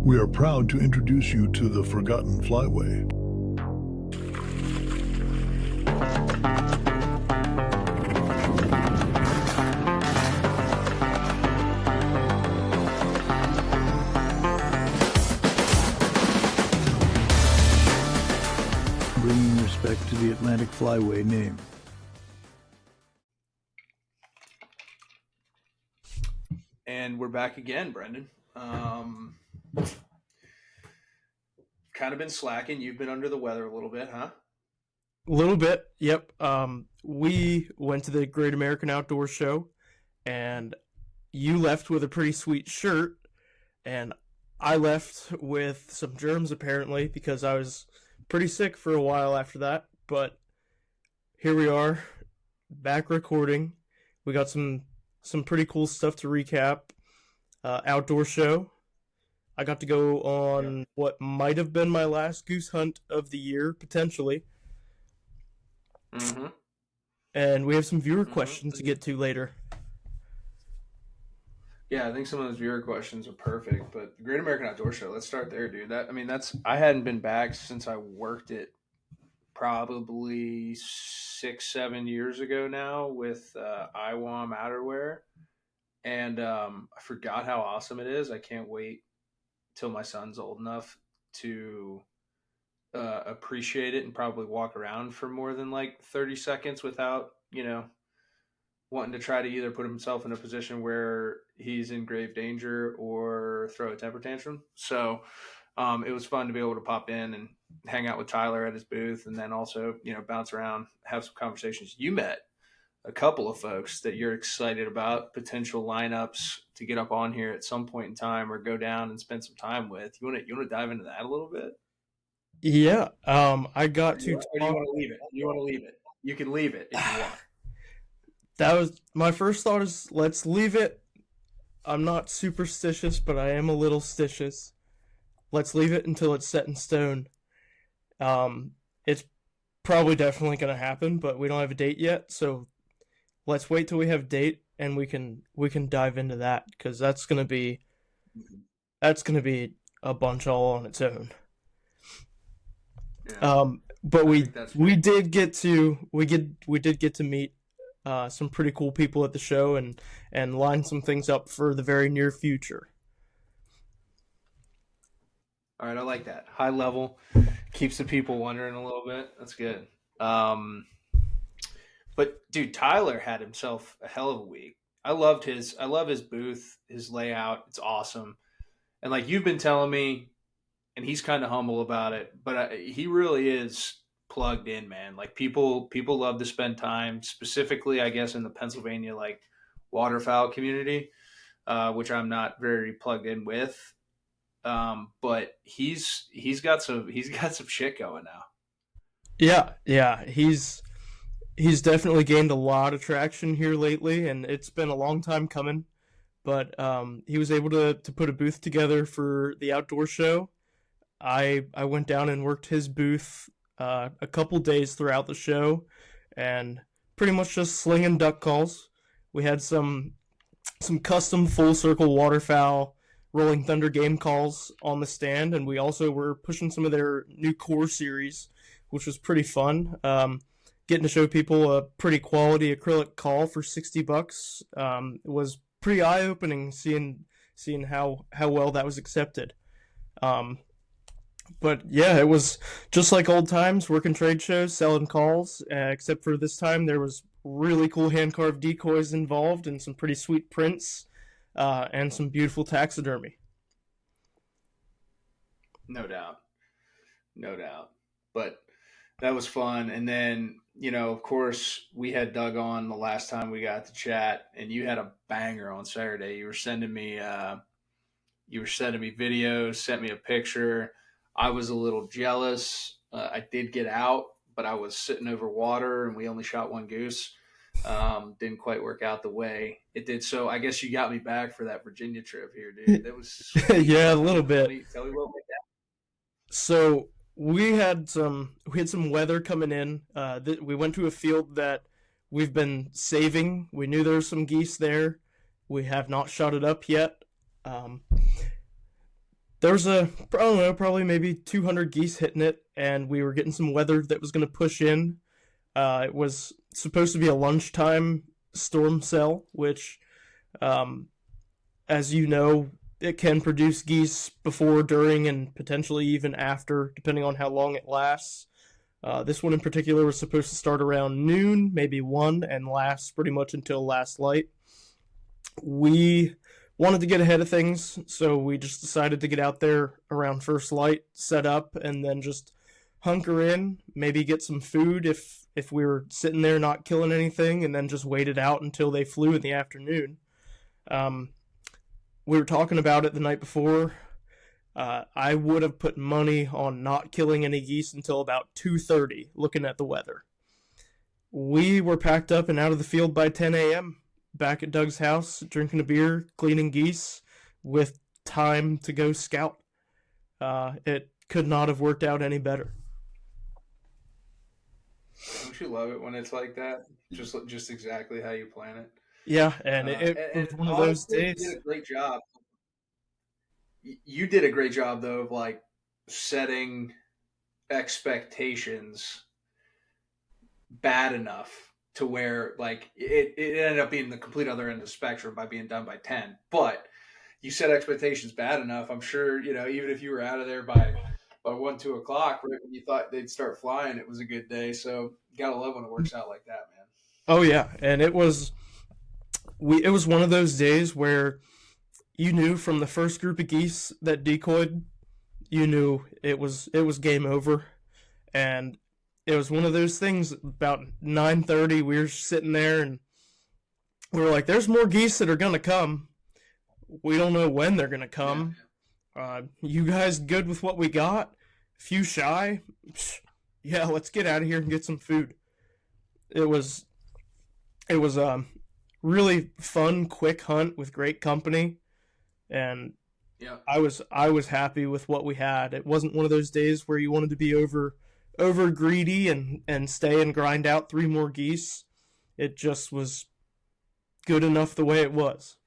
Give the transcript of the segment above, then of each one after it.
We are proud to introduce you to the Forgotten Flyway. Bringing respect to the Atlantic Flyway name. And we're back again, Brendan. Kind of been slacking. You've been under the weather a little bit, huh? A little bit, yep. We went to the Great American Outdoor Show, and you left with a pretty sweet shirt, and I left with some germs, apparently, because I was pretty sick for a while after that. But here we are, back recording. We got some pretty cool stuff to recap. Outdoor show. I got to go on what might have been my last goose hunt of the year, potentially. Mm-hmm. And we have some viewer questions to get to later. Yeah, I think some of those viewer questions are perfect. But the Great American Outdoor Show, let's start there, dude. I hadn't been back since I worked it probably 6-7 years ago now with IWAM outerwear. And I forgot how awesome it is. I can't wait till my son's old enough to appreciate it and probably walk around for more than like 30 seconds without, wanting to try to either put himself in a position where he's in grave danger or throw a temper tantrum. So it was fun to be able to pop in and hang out with Tyler at his booth, and then also, bounce around, have some conversations. You met a couple of folks that you're excited about, potential lineups to get up on here at some point in time or go down and spend some time with. You want to dive into that a little bit? Yeah, I got to. Or do you want to leave it? You want to leave it? You can leave it if you want. That was my first thought. Is let's leave it. I'm not superstitious, but I am a little stitious. Let's leave it until it's set in stone. It's probably definitely going to happen, but we don't have a date yet, so let's wait till we have a date and we can dive into that, because that's gonna be a bunch all on its own. Yeah. But we did get to meet some pretty cool people at the show and line some things up for the very near future. All right, I like that. High level, keeps the people wondering a little bit. That's good. But dude, Tyler had himself a hell of a week. I love his booth, his layout. It's awesome. And like you've been telling me, and he's kind of humble about it, but he really is plugged in, man. Like people love to spend time, specifically, I guess, in the Pennsylvania like waterfowl community, which I'm not very plugged in with. But he's got some shit going now. Yeah, he's definitely gained a lot of traction here lately, and it's been a long time coming. But he was able to put a booth together for the outdoor show. I went down and worked his booth a couple days throughout the show, and pretty much just slinging duck calls. We had some custom full circle waterfowl Rolling Thunder game calls on the stand, and we also were pushing some of their new core series, which was pretty fun. Getting to show people a pretty quality acrylic call for $60 was pretty eye-opening, seeing how well that was accepted. But yeah, it was just like old times, working trade shows, selling calls, except for this time there was really cool hand-carved decoys involved and some pretty sweet prints, and some beautiful taxidermy. No doubt. But that was fun. And then, of course, we had Doug on the last time we got to chat, and you had a banger on Saturday. You were sending me videos, sent me a picture. I was a little jealous. I did get out, but I was sitting over water, and we only shot one goose. Didn't quite work out the way it did. So I guess you got me back for that Virginia trip here, dude. That was yeah, a little bit. Tell me what went down. So we had some weather coming in. We went to a field that we've been saving. We knew there were some geese there. We have not shot it up yet. There was I don't know, probably maybe 200 geese hitting it, and we were getting some weather that was going to push in. It was supposed to be a lunchtime storm cell, which, um, as you know, it can produce geese before, during, and potentially even after, depending on how long it lasts. This one in particular was supposed to start around noon, maybe 1, and last pretty much until last light. We wanted to get ahead of things, so we just decided to get out there around first light, set up, and then just hunker in, maybe get some food if we were sitting there not killing anything, and then just wait it out until they flew in the afternoon. We were talking about it the night before. I would have put money on not killing any geese until about 2:30, looking at the weather. We were packed up and out of the field by 10 a.m., back at Doug's house, drinking a beer, cleaning geese, with time to go scout. It could not have worked out any better. Don't you love it when it's like that? Just exactly how you plan it. Yeah, and it was one of those honestly, you days. did a great job. You did a great job though of like setting expectations bad enough to where like it ended up being the complete other end of the spectrum by being done by 10. But you set expectations bad enough. I'm sure, even if you were out of there by 1, 2 o'clock, right when you thought they'd start flying, it was a good day. So you gotta love when it works out like that, man. Oh yeah, and it was one of those days where you knew from the first group of geese that decoyed, you knew it was game over, and it was one of those things. About 9:30, we were sitting there and we were like, "There's more geese that are gonna come. We don't know when they're gonna Yeah. come. You guys good with what we got? Few shy? Yeah, let's get out of here and get some food." It was it was really fun, quick hunt with great company, and Yeah. I was happy with what we had. It wasn't one of those days where you wanted to be over greedy and stay and grind out 3 more geese. It just was good enough the way it was.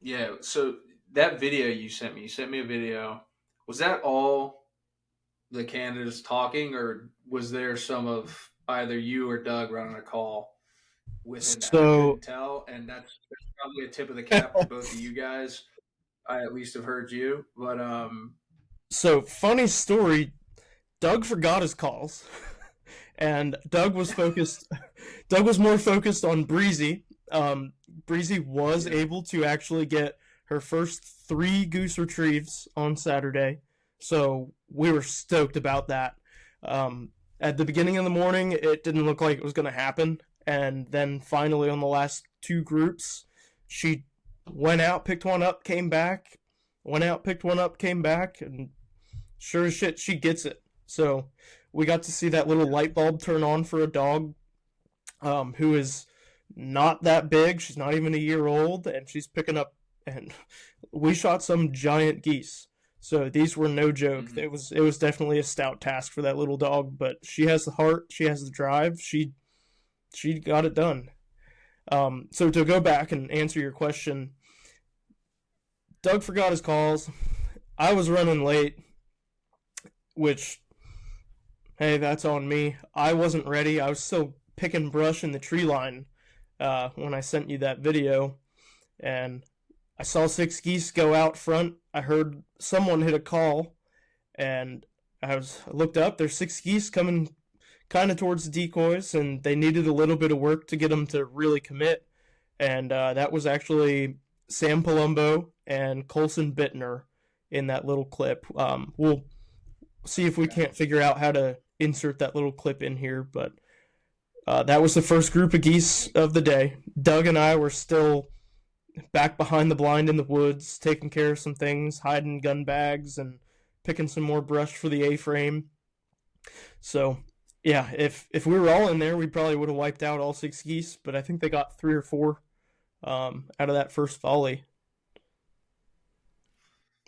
Yeah. So that video you sent me a video. Was that all the candidates talking, or was there some of either you or Doug running a call within that? I So couldn't tell, and that's probably a tip of the cap to both of you guys. I at least have heard you, but so funny story. Doug forgot his calls, and Doug was focused. Doug was more focused on Breezy. Breezy was yeah, able to actually get her first 3 goose retrieves on Saturday, so we were stoked about that. At the beginning of the morning, it didn't look like it was going to happen, and then finally on the last 2 groups, she went out, picked one up, came back, went out, picked one up, came back, and sure as shit, she gets it. So we got to see that little light bulb turn on for a dog, who is not that big. She's not even a year old, and she's picking up. And we shot some giant geese, so these were no joke. hmm It was definitely a stout task for that little dog, but she has the heart, she has the drive. She got it done. So to go back and answer your question, Doug forgot his calls. I was running late, which, hey, that's on me. I wasn't ready. I was still picking brush in the tree line when I sent you that video, and I saw 6 geese go out front. I heard someone hit a call, and I looked up. There's 6 geese coming kind of towards the decoys, and they needed a little bit of work to get them to really commit. And that was actually Sam Palumbo and Colson Bittner in that little clip. We'll see if we okay, can't figure out how to insert that little clip in here, but that was the first group of geese of the day. Doug and I were still back behind the blind in the woods, taking care of some things, hiding gun bags, and picking some more brush for the A-frame. So, yeah, if we were all in there, we probably would have wiped out all 6 geese, but I think they got 3 or 4 out of that first volley.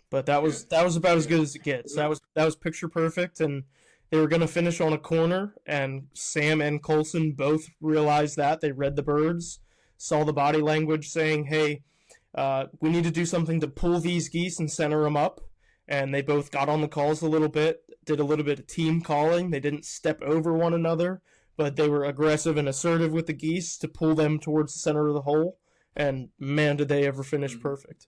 But that good, was that was about as good. good as it gets. That was picture perfect, and they were gonna finish on a corner, and Sam and Colson both realized that. They read the birds, saw the body language saying, "Hey, We need to do something to pull these geese and center them up. And they both got on the calls a little bit, did a little bit of team calling. They didn't step over one another, but they were aggressive and assertive with the geese to pull them towards the center of the hole. And man, did they ever finish perfect.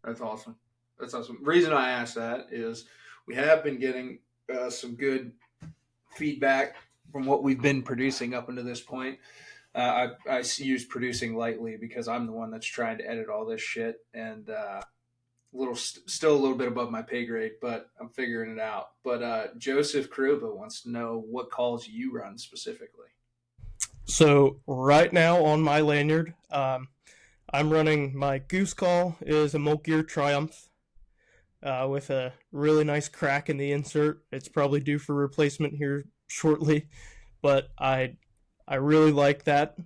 That's awesome. That's awesome. Reason I asked that is we have been getting some good feedback from what we've been producing up until this point. I use producing lightly because I'm the one that's trying to edit all this shit, and still a little bit above my pay grade, but I'm figuring it out. But Joseph Karuba wants to know what calls you run specifically. So right now on my lanyard, I'm running my goose call is a Moltgear Triumph with a really nice crack in the insert. It's probably due for replacement here shortly, but I really like that.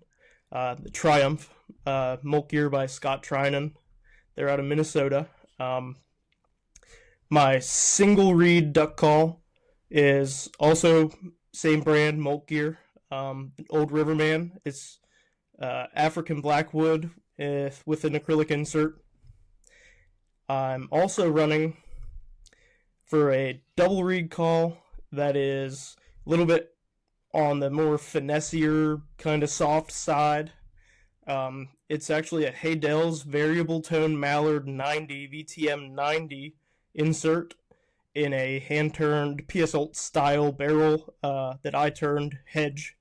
The Triumph, Moltgear by Scott Trinan. They're out of Minnesota. My single reed duck call is also same brand, Moltgear, Old Riverman. It's African Blackwood with an acrylic insert. I'm also running for a double reed call that is a little bit on the more finessier kind of soft side. It's actually a Haydell's variable tone Mallard 90 VTM 90 insert in a hand-turned PS Alt style barrel that I turned hedge.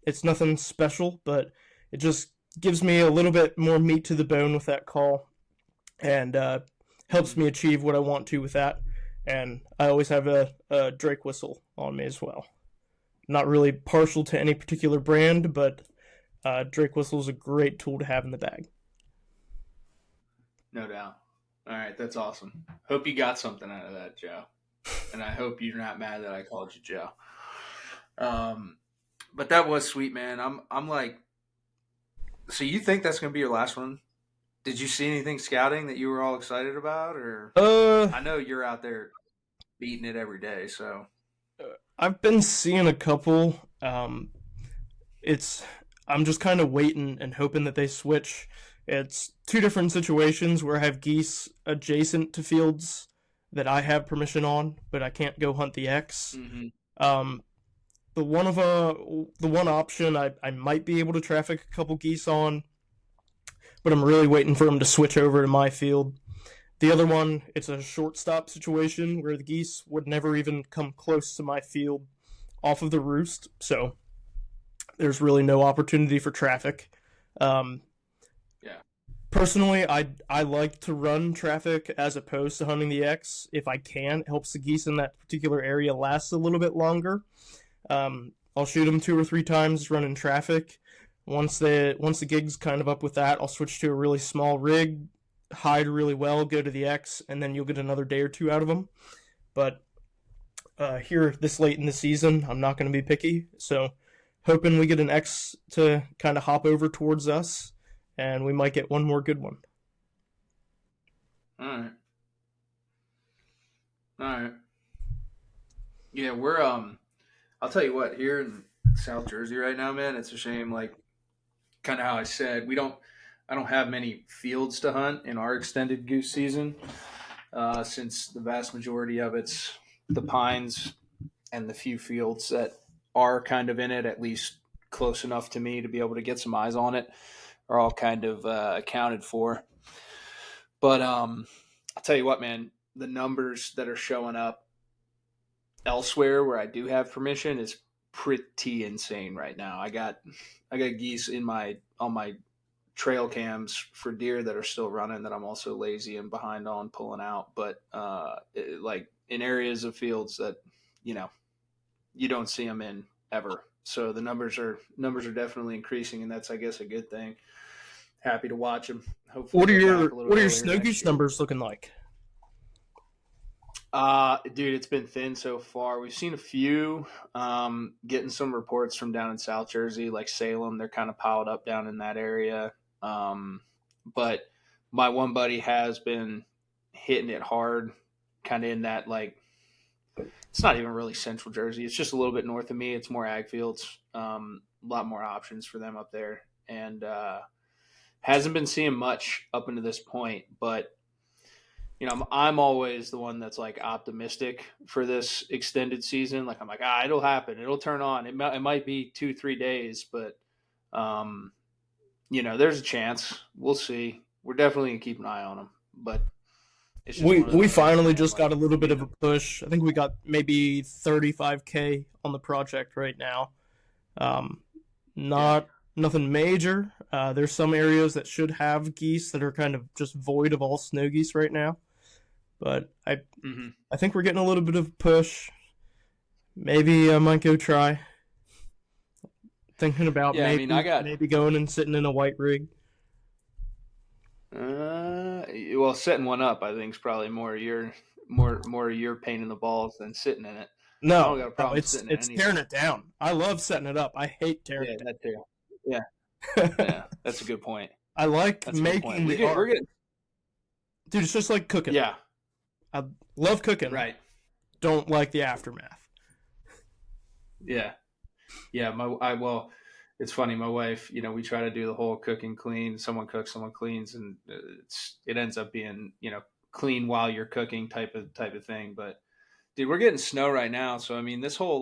It's nothing special, but it just gives me a little bit more meat to the bone with that call, and helps me achieve what I want to with that. And I always have a Drake whistle on me as well. Not really partial to any particular brand, but Drake whistle is a great tool to have in the bag. No doubt. All right, that's awesome. Hope you got something out of that, Joe. And I hope you're not mad that I called you Joe. But that was sweet, man. I'm like, so you think that's gonna be your last one? Did you see anything scouting that you were all excited about, or I know you're out there beating it every day, so I've been seeing a couple. I'm just kind of waiting and hoping that they switch. It's two different situations where I have geese adjacent to fields that I have permission on, but I can't go hunt the X. Mm-hmm. The one option I might be able to traffic a couple geese on, but I'm really waiting for them to switch over to my field. The other one, it's a shortstop situation where the geese would never even come close to my field off of the roost, so there's really no opportunity for traffic. Personally, I like to run traffic as opposed to hunting the X if I can. It helps the geese in that particular area last a little bit longer. I'll shoot them 2 or 3 times running traffic. Once the gig's kind of up with that, I'll switch to a really small rig, hide really well, go to the X, and then you'll get another day or 2 out of them. But here, this late in the season, I'm not going to be picky. So hoping we get an X to kind of hop over towards us, and we might get one more good one. All right. Yeah, we're I'll tell you what, here in South Jersey right now, man, it's a shame. Like, kind of how I said, I don't have many fields to hunt in our extended goose season, since the vast majority of it's the pines and the few fields that are kind of in it, at least close enough to me to be able to get some eyes on it, are all kind of accounted for. But I'll tell you what, man, the numbers that are showing up elsewhere where I do have permission is pretty insane right now. I got geese on my trail cams for deer that are still running that I'm also lazy and behind on pulling out. But like in areas of fields that you don't see them in ever. So the numbers are definitely increasing, and that's, I guess, a good thing. Happy to watch them. Hopefully, what are your snow goose numbers looking like? Dude, it's been thin so far. We've seen a few, getting some reports from down in South Jersey, like Salem. They're kind of piled up down in that area. But my one buddy has been hitting it hard, kind of in that, like, it's not even really central Jersey. It's just a little bit north of me. It's more ag fields. A lot more options for them up there. And, Hasn't been seeing much up into this point, but I'm always the one that's like optimistic for this extended season. Like I'm like, it'll happen. It'll turn on. It might be 2-3 days, but there's a chance. We'll see. We're definitely gonna keep an eye on them, but it's just we finally just got a little bit of a push. I think we got maybe 35K on the project right now. Nothing major. There's some areas that should have geese that are kind of just void of all snow geese right now. But I think we're getting a little bit of a push. Maybe I might go try. Thinking about maybe going and sitting in a white rig. Well, setting one up, I think, is probably more your pain in the balls than sitting in it. No, it's tearing it down. I love setting it up. I hate tearing it down. That too. Yeah. Yeah, that's a good point. I like making the art. We're good. Dude, it's just like cooking. Yeah. I love cooking. Right. Don't like the aftermath. Yeah. Yeah, well, it's funny. My wife, we try to do the whole cook and clean. Someone cooks, someone cleans, and it ends up being, clean while you're cooking type of thing. But dude, we're getting snow right now, so I mean, this whole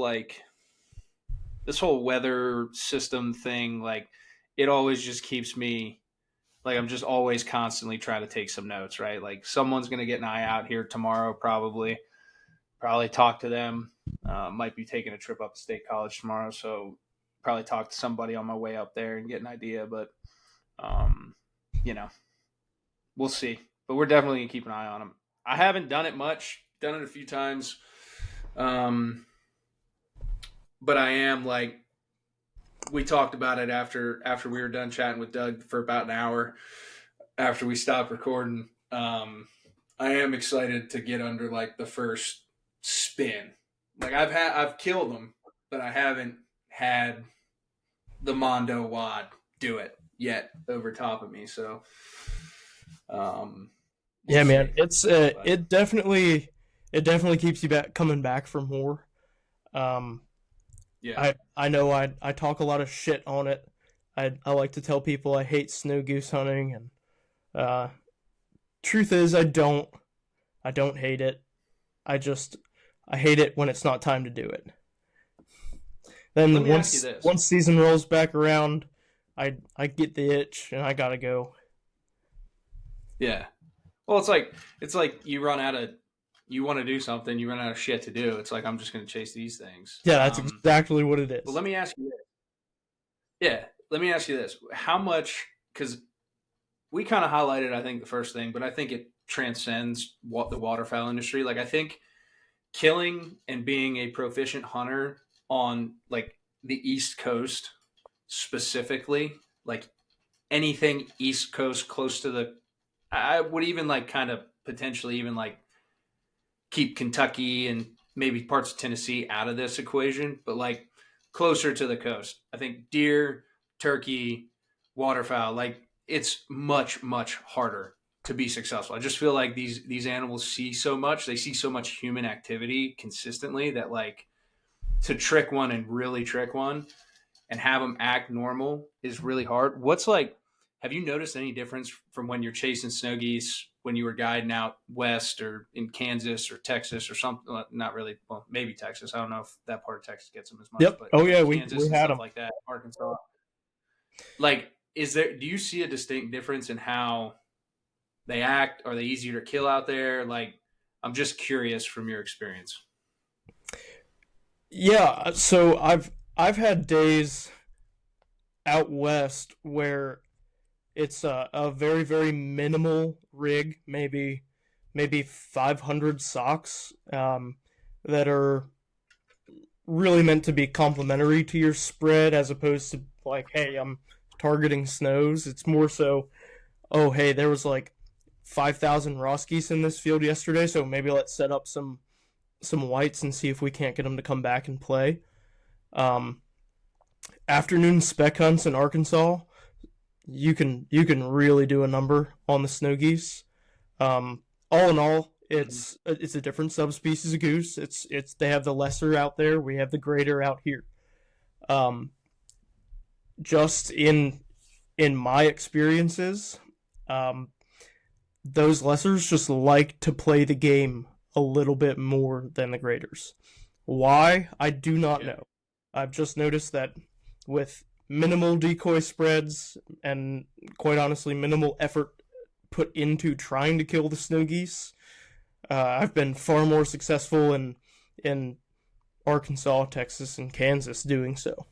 weather system thing, like, it always just keeps me, like, I'm just always constantly trying to take some notes, right? Like, someone's gonna get an eye out here tomorrow, probably talk to them. Might be taking a trip up to State College tomorrow, so probably talk to somebody on my way up there and get an idea. But we'll see. But we're definitely gonna keep an eye on them. I haven't done it much. Done it a few times, but I am, like, we talked about it after we were done chatting with Doug for about an hour after we stopped recording. I am excited to get under, like, the first spin. Like, I've killed them, but I haven't had the Mondo wad do it yet over top of me. So, yeah, man, it's it definitely keeps you coming back for more. Yeah, I know I talk a lot of shit on it. I like to tell people I hate snow goose hunting, and truth is I don't hate it. I hate it when it's not time to do it. Then once season rolls back around, I get the itch and I gotta go. Yeah. Well, it's like you want to do something, you run out of shit to do. It's like, I'm just going to chase these things. Yeah, that's exactly what it is. But let me ask you this. Yeah, let me ask you this. How much, because we kind of highlighted, I think, the first thing, but I think it transcends the waterfowl industry. Like, I think killing and being a proficient hunter on, like, the East Coast specifically, like anything East Coast close to I would even, like, kind of potentially even, like, keep Kentucky and maybe parts of Tennessee out of this equation, but, like, closer to the coast. I think deer, turkey, waterfowl, like, it's much, much harder to be successful. I just feel like these animals see so much. They see so much human activity consistently that, like, to trick one and really trick one and have them act normal is really hard. Have you noticed any difference from when you're chasing snow geese when you were guiding out west or in Kansas or Texas or something? Not really. Well, maybe Texas. I don't know if that part of Texas gets them as much. Yep. But oh yeah, Kansas we had them like that. Arkansas. Like, do you see a distinct difference in how they act? Are they easier to kill out there? Like, I'm just curious from your experience. Yeah. So I've had days out west where it's a very, very minimal rig, maybe 500 socks that are really meant to be complementary to your spread, as opposed to, like, hey, I'm targeting snows. It's more so, oh, hey, there was like 5,000 Ross geese in this field yesterday, so maybe let's set up some whites and see if we can't get them to come back and play. Afternoon spec hunts in Arkansas, you can really do a number on the snow geese. All in all, it's a different subspecies of goose. It's they have the lesser out there. We have the greater out here. Just in in my experiences, um, those lessers just like to play the game a little bit more than the graders. Why? I do not know. I've just noticed that with minimal decoy spreads and, quite honestly, minimal effort put into trying to kill the snow geese, I've been far more successful in Arkansas, Texas, and Kansas doing so.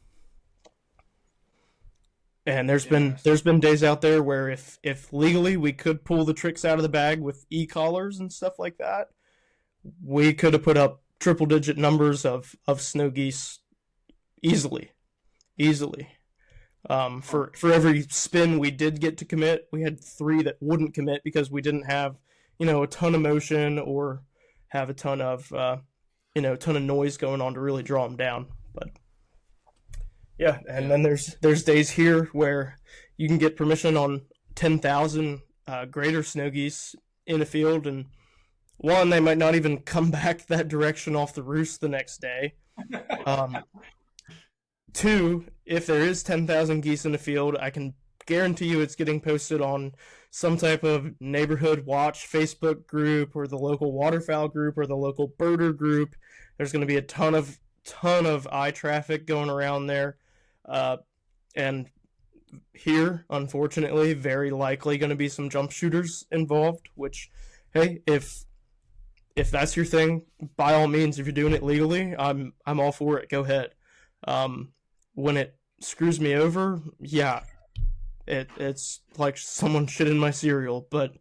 And there's been days out there where if legally we could pull the tricks out of the bag with e-collars and stuff like that, we could have put up triple digit numbers of snow geese easily. For every spin we did get to commit, we had 3 that wouldn't commit because we didn't have, a ton of motion or have a ton of noise going on to really draw them down. But yeah, and then there's days here where you can get permission on 10,000 greater snow geese in a field, and one, they might not even come back that direction off the roost the next day. 2, if there is 10,000 geese in the field, I can guarantee you it's getting posted on some type of neighborhood watch Facebook group or the local waterfowl group or the local birder group. There's going to be a ton of eye traffic going around there. And here, unfortunately, very likely going to be some jump shooters involved, which, hey, if that's your thing, by all means, if you're doing it legally, I'm all for it. Go ahead. When it screws me over, yeah, it's like someone shit in my cereal, but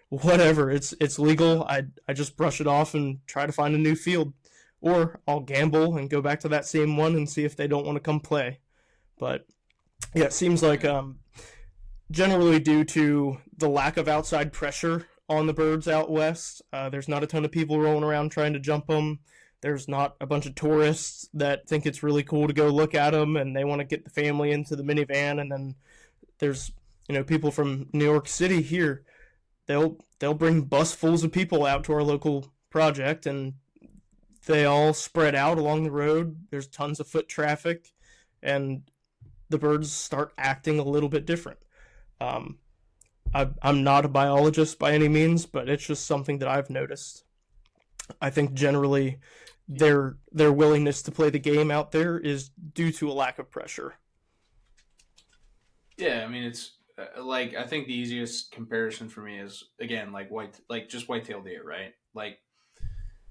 whatever. It's legal. I just brush it off and try to find a new field, or I'll gamble and go back to that same one and see if they don't want to come play. But yeah, it seems like generally due to the lack of outside pressure on the birds out west, there's not a ton of people rolling around trying to jump them. There's not a bunch of tourists that think it's really cool to go look at them and they want to get the family into the minivan. And then there's, people from New York City here. They'll bring busfuls of people out to our local project, and they all spread out along the road. There's tons of foot traffic, and the birds start acting a little bit different. I'm not a biologist by any means, but it's just something that I've noticed. I think generally their willingness to play the game out there is due to a lack of pressure. Yeah, I mean, it's I think the easiest comparison for me is, again, just white-tailed deer, right? Like,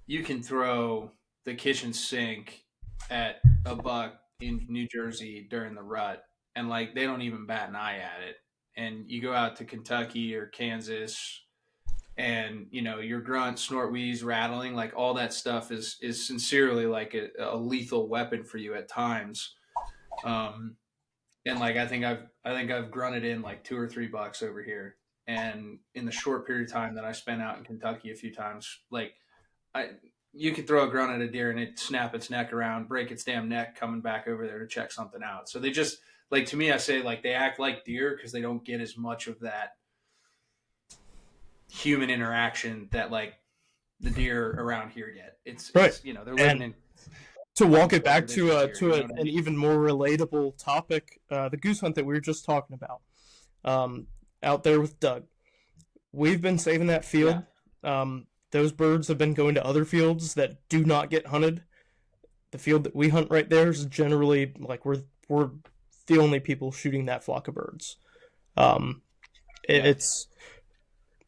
you can throw the kitchen sink at a buck in New Jersey during the rut, and they don't even bat an eye at it. And you go out to Kentucky or Kansas, and your grunt, snort, wheeze, rattling, all that stuff is sincerely a lethal weapon for you at times. And I think I've grunted in 2 or 3 bucks over here, and in the short period of time that I spent out in Kentucky a few times, you could throw a grunt at a deer and it snap its neck around, break its damn neck coming back over there to check something out. So they just, to me, I say they act like deer because they don't get as much of that human interaction that the deer around here get. It's right. It's, they're living in. To walk it back to an even more relatable topic, the goose hunt that we were just talking about, out there with Doug, we've been saving that field. Yeah. Those birds have been going to other fields that do not get hunted. The field that we hunt right there is generally we're the only people shooting that flock of birds. It's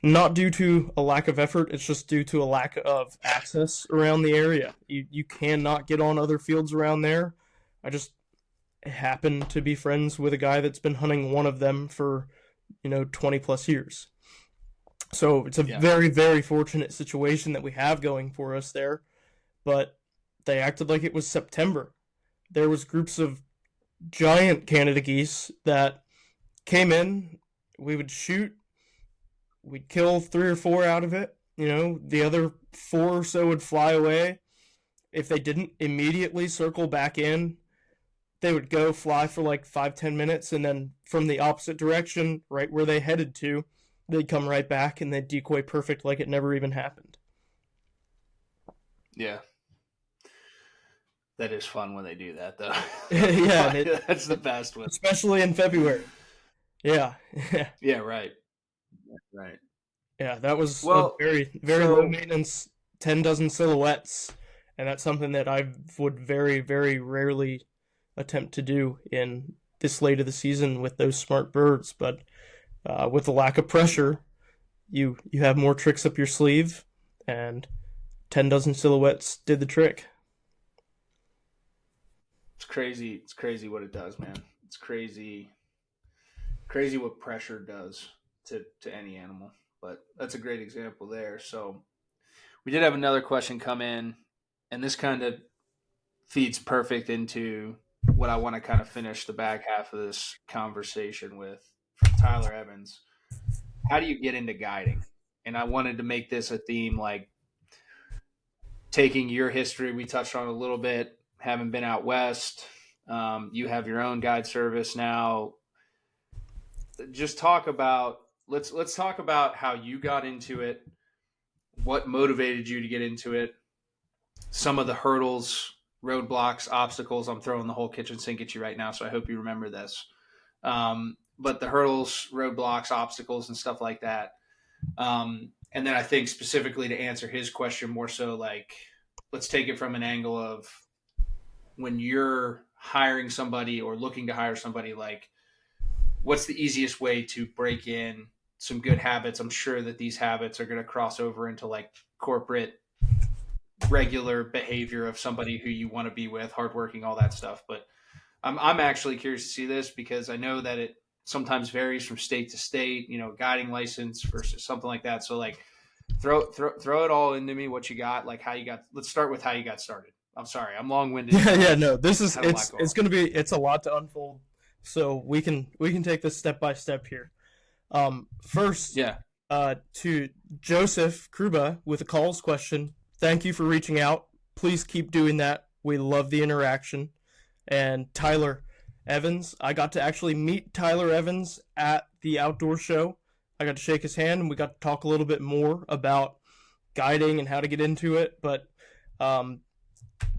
not due to a lack of effort, it's just due to a lack of access around the area. You cannot get on other fields around there. I just happen to be friends with a guy that's been hunting one of them for 20 plus years. So it's a very, very fortunate situation that we have going for us there. But they acted like it was September. There was groups of giant Canada geese that came in. We would shoot. We'd kill 3 or 4 out of it. The other 4 or so would fly away. If they didn't immediately circle back in, they would go fly for 5-10 minutes, and then from the opposite direction, right where they headed to, they'd come right back and they'd decoy perfect like it never even happened. Yeah. That is fun when they do that, though. Yeah. That's the best one. Especially in February. Yeah, Yeah, right. Right. yeah. That was a Well, very very low so maintenance 10 dozen silhouettes, and that's something that I would very very rarely attempt to do in this late of the season with those smart birds. But with the lack of pressure, you have more tricks up your sleeve, and 10 dozen silhouettes did the trick. it's crazy. It's crazy what it does, man. It's crazy, crazy what pressure does to any animal. But that's a great example there. So we did have another question come in, and this kind of feeds perfect into what I want to kind of finish the back half of this conversation with from Tyler Evans. How do you get into guiding? And I wanted to make this a theme, like taking your history. We touched on it a little bit, having been out west. You have your own guide service now. Just talk about let's talk about how you got into it, what motivated you to get into it, some of the hurdles, roadblocks, obstacles. I'm throwing the whole kitchen sink at you right now, so I hope you remember this. But the hurdles, roadblocks, obstacles, and stuff like that. And then I think specifically to answer his question more so, like, let's take it from an angle of when you're hiring somebody or looking to hire somebody, like, what's the easiest way to break in some good habits? I'm sure that these habits are going to cross over into like corporate regular behavior of somebody who you want to be with, hardworking, all that stuff. But I'm actually curious to see this because I know that it sometimes varies from state to state, guiding license versus something like that. So like throw it all into me, what you got, like how you got, let's start with how you got started. I'm sorry, I'm long winded. Yeah, yeah, no, this is Had a lot going it's on. gonna be it's a lot to unfold, so we can take this step by step here. First, Yeah. to Joseph Kruba with a calls question. Thank you for reaching out. Please keep doing that. We love the interaction. And Tyler Evans, I got to actually meet Tyler Evans at the outdoor show. I got to shake his hand and we got to talk a little bit more about guiding and how to get into it. But um,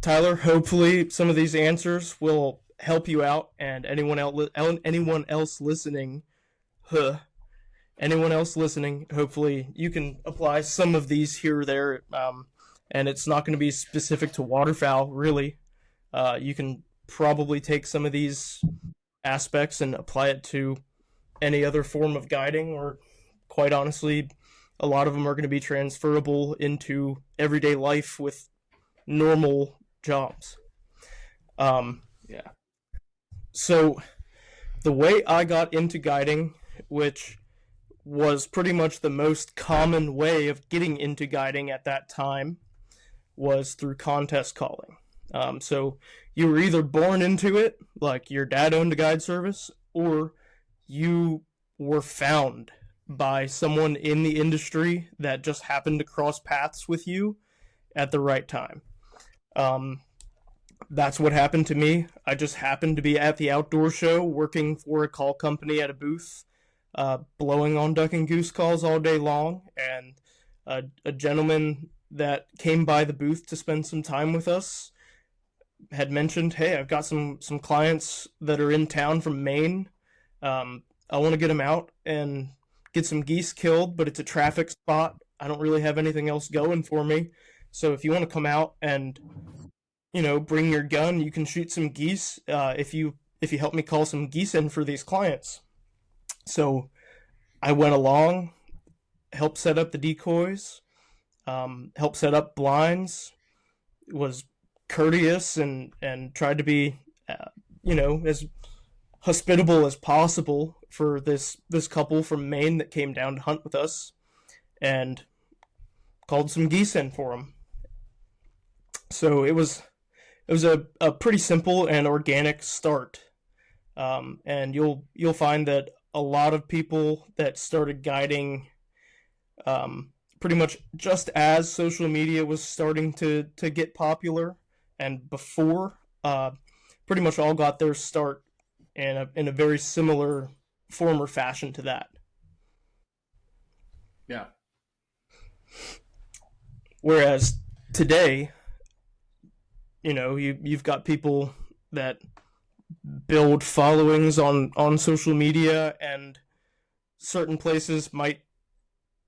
Tyler, hopefully some of these answers will help you out, and anyone else listening, huh, anyone else listening, hopefully you can apply some of these here or there. And it's not going to be specific to waterfowl, really. You can probably take some of these aspects and apply it to any other form of guiding, or quite honestly, a lot of them are going to be transferable into everyday life with normal jobs. Um, Yeah. so the way I got into guiding, which was pretty much the most common way of getting into guiding at that time, was through contest calling. So you were either born into it, like your dad owned a guide service, or you were found by someone in the industry that just happened to cross paths with you at the right time. Um, that's what happened to me. I just happened to be at the outdoor show working for a call company at a booth, blowing on duck and goose calls all day long, and a gentleman that came by the booth to spend some time with us had mentioned, "Hey, I've got some clients that are in town from Maine. I want to get them out and get some geese killed, but it's a traffic spot. I don't really have anything else going for me. So if you want to come out and bring your gun, you can shoot some geese. If you help me call some geese in for these clients." So I went along, helped set up the decoys, helped set up blinds, was courteous and tried to be, as hospitable as possible for this couple from Maine that came down to hunt with us, and called some geese in for them. So it was a pretty simple and organic start, and you'll find that a lot of people that started guiding, pretty much just as social media was starting to get popular, and before, pretty much all got their start in a very similar form or fashion to that. Yeah. Whereas today, you've got people that build followings on social media, and certain places might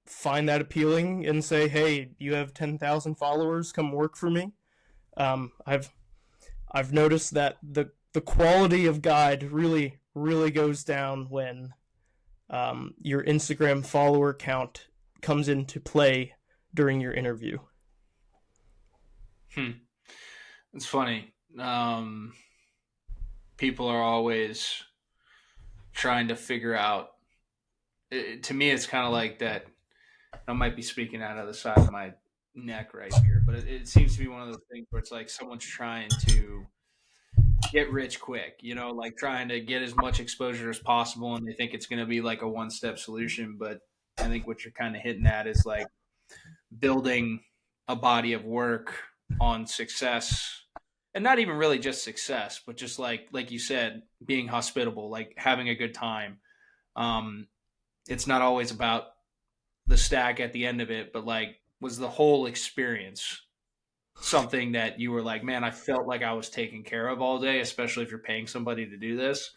find that appealing and say, "Hey, you have 10,000 followers, come work for me." I've noticed that the quality of guide really goes down when your Instagram follower count comes into play during your interview. It's funny. People are always trying to figure out. To me, it's kind of like that. I might be speaking out of the side of my neck right here, but it seems to be one of those things where it's like someone's trying to get rich quick, like trying to get as much exposure as possible, and they think it's going to be like a one-step solution. But I think what you're kind of hitting at is like building a body of work on success, and not even really just success, but just like you said, being hospitable, like having a good time. It's not always about the stack at the end of it, but like, was the whole experience something that you were like, man, I felt like I was taken care of all day, especially if you're paying somebody to do this.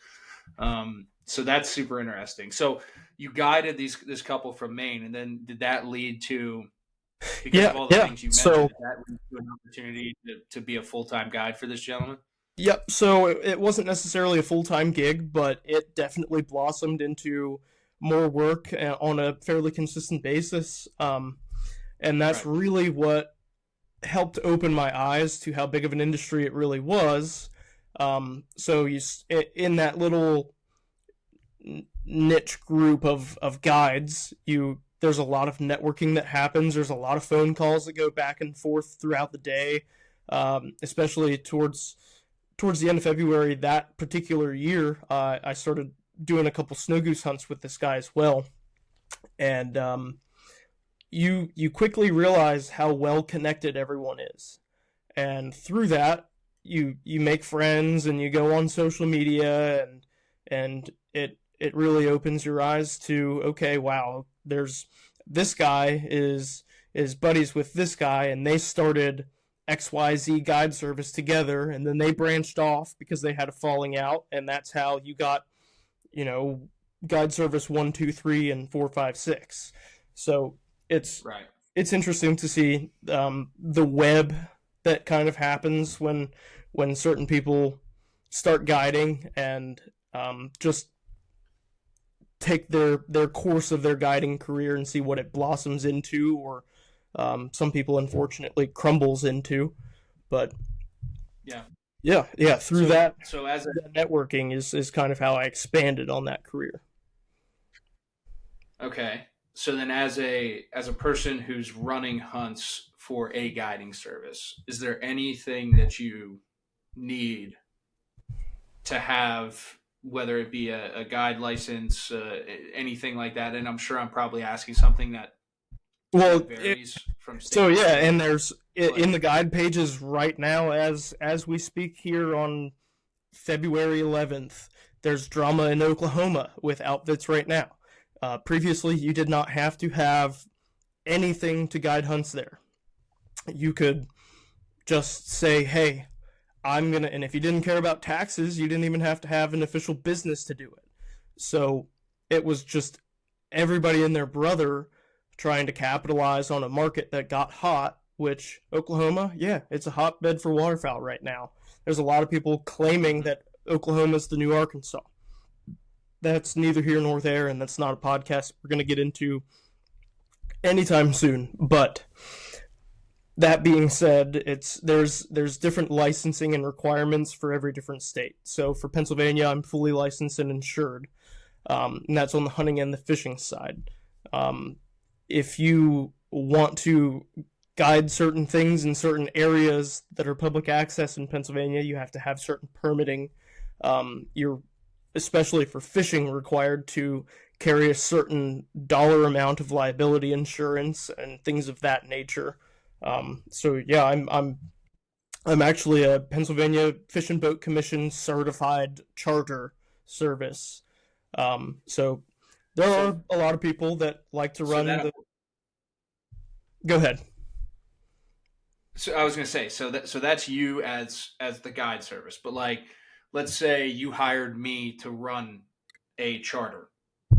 So that's super interesting. So you guided this couple from Maine, and then did that lead to, because of all the things you mentioned, did that lead to an opportunity to be a full-time guide for this gentleman? Yep. So it wasn't necessarily a full-time gig, but it definitely blossomed into more work on a fairly consistent basis. And that's really what helped open my eyes to how big of an industry it really was. So in that little niche group of guides, there's a lot of networking that happens. There's a lot of phone calls that go back and forth throughout the day, especially towards the end of February that particular year. I started doing a couple snow goose hunts with this guy as well, and you quickly realize how well connected everyone is, and through that you make friends and you go on social media, and it really opens your eyes to, okay, wow, there's this guy is buddies with this guy, and they started XYZ guide service together, and then they branched off because they had a falling out, and that's how you got guide service 1, 2, 3, and 4, 5, 6. So it's interesting to see the web that kind of happens when certain people start guiding and just take their course of their guiding career and see what it blossoms into, or some people unfortunately crumbles into. But through that, so as networking is kind of how I expanded on that career. Okay. So then as a person who's running hunts for a guiding service, is there anything that you need to have, whether it be a guide license, anything like that? And I'm sure I'm probably asking something that varies from state to state. And there's in the guide pages right now, as we speak here on February 11th, there's drama in Oklahoma with outfits right now. Previously, you did not have to have anything to guide hunts there. You could just say, hey, and if you didn't care about taxes, you didn't even have to have an official business to do it. So it was just everybody and their brother trying to capitalize on a market that got hot, which Oklahoma, it's a hotbed for waterfowl right now. There's a lot of people claiming that Oklahoma's the new Arkansas. That's neither here nor there, and that's not a podcast we're going to get into anytime soon. But that being said, there's different licensing and requirements for every different state. So for Pennsylvania, I'm fully licensed and insured, and that's on the hunting and the fishing side. If you want to guide certain things in certain areas that are public access in Pennsylvania, you have to have certain permitting. You're, especially for fishing, required to carry a certain dollar amount of liability insurance and things of that nature. I'm actually a Pennsylvania Fish and Boat Commission certified charter service. So there are a lot of people that like to run Go ahead. So I was going to say, so that's you as the guide service, but like, let's say you hired me to run a charter,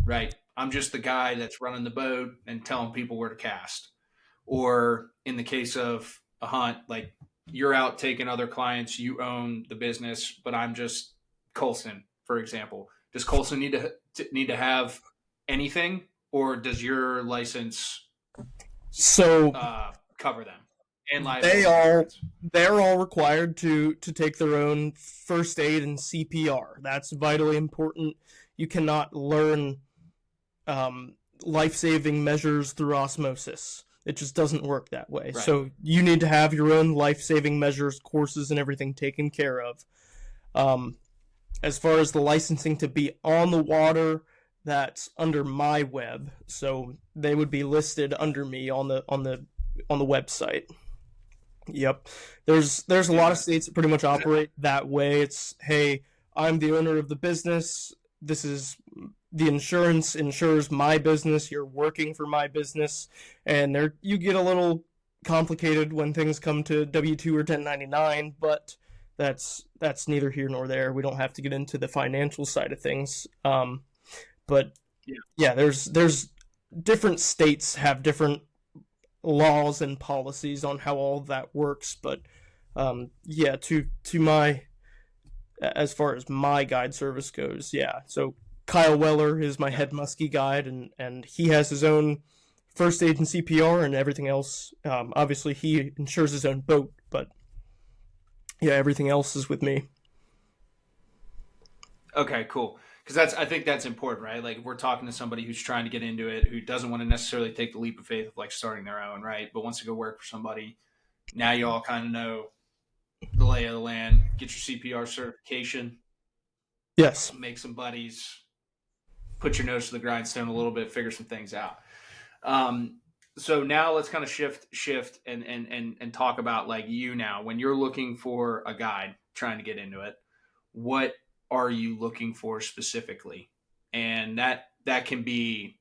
right? I'm just the guy that's running the boat and telling people where to cast. Or in the case of a hunt, like you're out taking other clients, you own the business, but I'm just Colson, for example. Does Colson need to have anything, or does your license So cover them and they liability all insurance? they're all required to take their own first aid and CPR. That's vitally important. You cannot learn life-saving measures through osmosis. It just doesn't work that way. Right. So you need to have your own life-saving measures, courses, and everything taken care of. As far as the licensing to be on the water, that's under my web. So they would be listed under me on the website. Yep. There's a lot of states that pretty much operate that way. It's, hey, I'm the owner of the business. This is the insurance insures my business. You're working for my business, and there you get a little complicated when things come to W-2 or 1099, but that's neither here nor there. We don't have to get into the financial side of things. But yeah, there's different states have different laws and policies on how all of that works. But yeah, to my as far as my guide service goes, yeah. So Kyle Weller is my head muskie guide, and he has his own first aid and CPR and everything else. Obviously, he insures his own boat, but yeah, everything else is with me. Okay, cool. Because I think that's important, right? Like, if we're talking to somebody who's trying to get into it, who doesn't want to necessarily take the leap of faith of like starting their own, right? But wants to go work for somebody. Now you all kind of know the lay of the land. Get your CPR certification. Yes. Make some buddies. Put your nose to the grindstone a little bit. Figure some things out. So now let's kind of shift and talk about like you now. When you're looking for a guide, trying to get into it, what are you looking for specifically? And that can be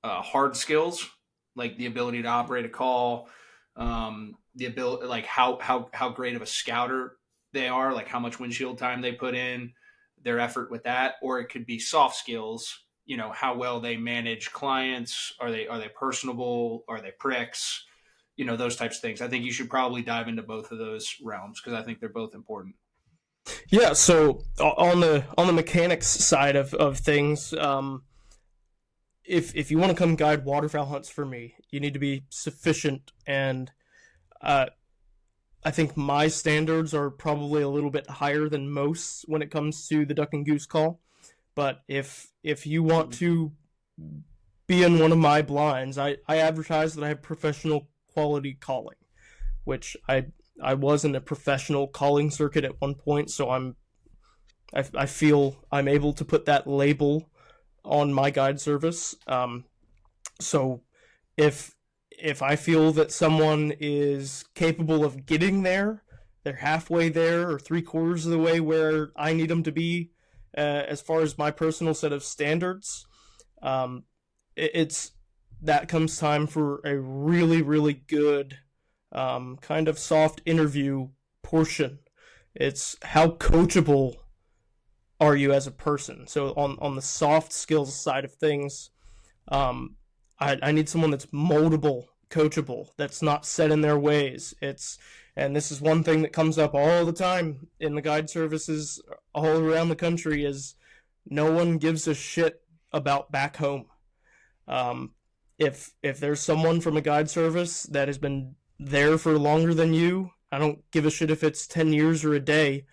hard skills, like the ability to operate a call, the ability, like how great of a scouter they are, like how much windshield time they put in, their effort with that, or it could be soft skills. You know, how well they manage clients. Are they personable? Are they pricks? You know, those types of things. I think you should probably dive into both of those realms because I think they're both important. Yeah, so on the mechanics side of things, if you want to come guide waterfowl hunts for me, you need to be sufficient, and I think my standards are probably a little bit higher than most when it comes to the duck and goose call. But if you want to be in one of my blinds, I advertise that I have professional quality calling, which I was in a professional calling circuit at one point, so I feel I'm able to put that label on my guide service. So if I feel that someone is capable of getting there, they're halfway there or 3/4 of the way where I need them to be, as far as my personal set of standards, it's that comes time for a really, really good kind of soft interview portion. It's how coachable are you as a person? So on the soft skills side of things, I need someone that's moldable, coachable, that's not set in their ways. And this is one thing that comes up all the time in the guide services all around the country is no one gives a shit about back home. If there's someone from a guide service that has been there for longer than you, I don't give a shit if it's 10 years or a day.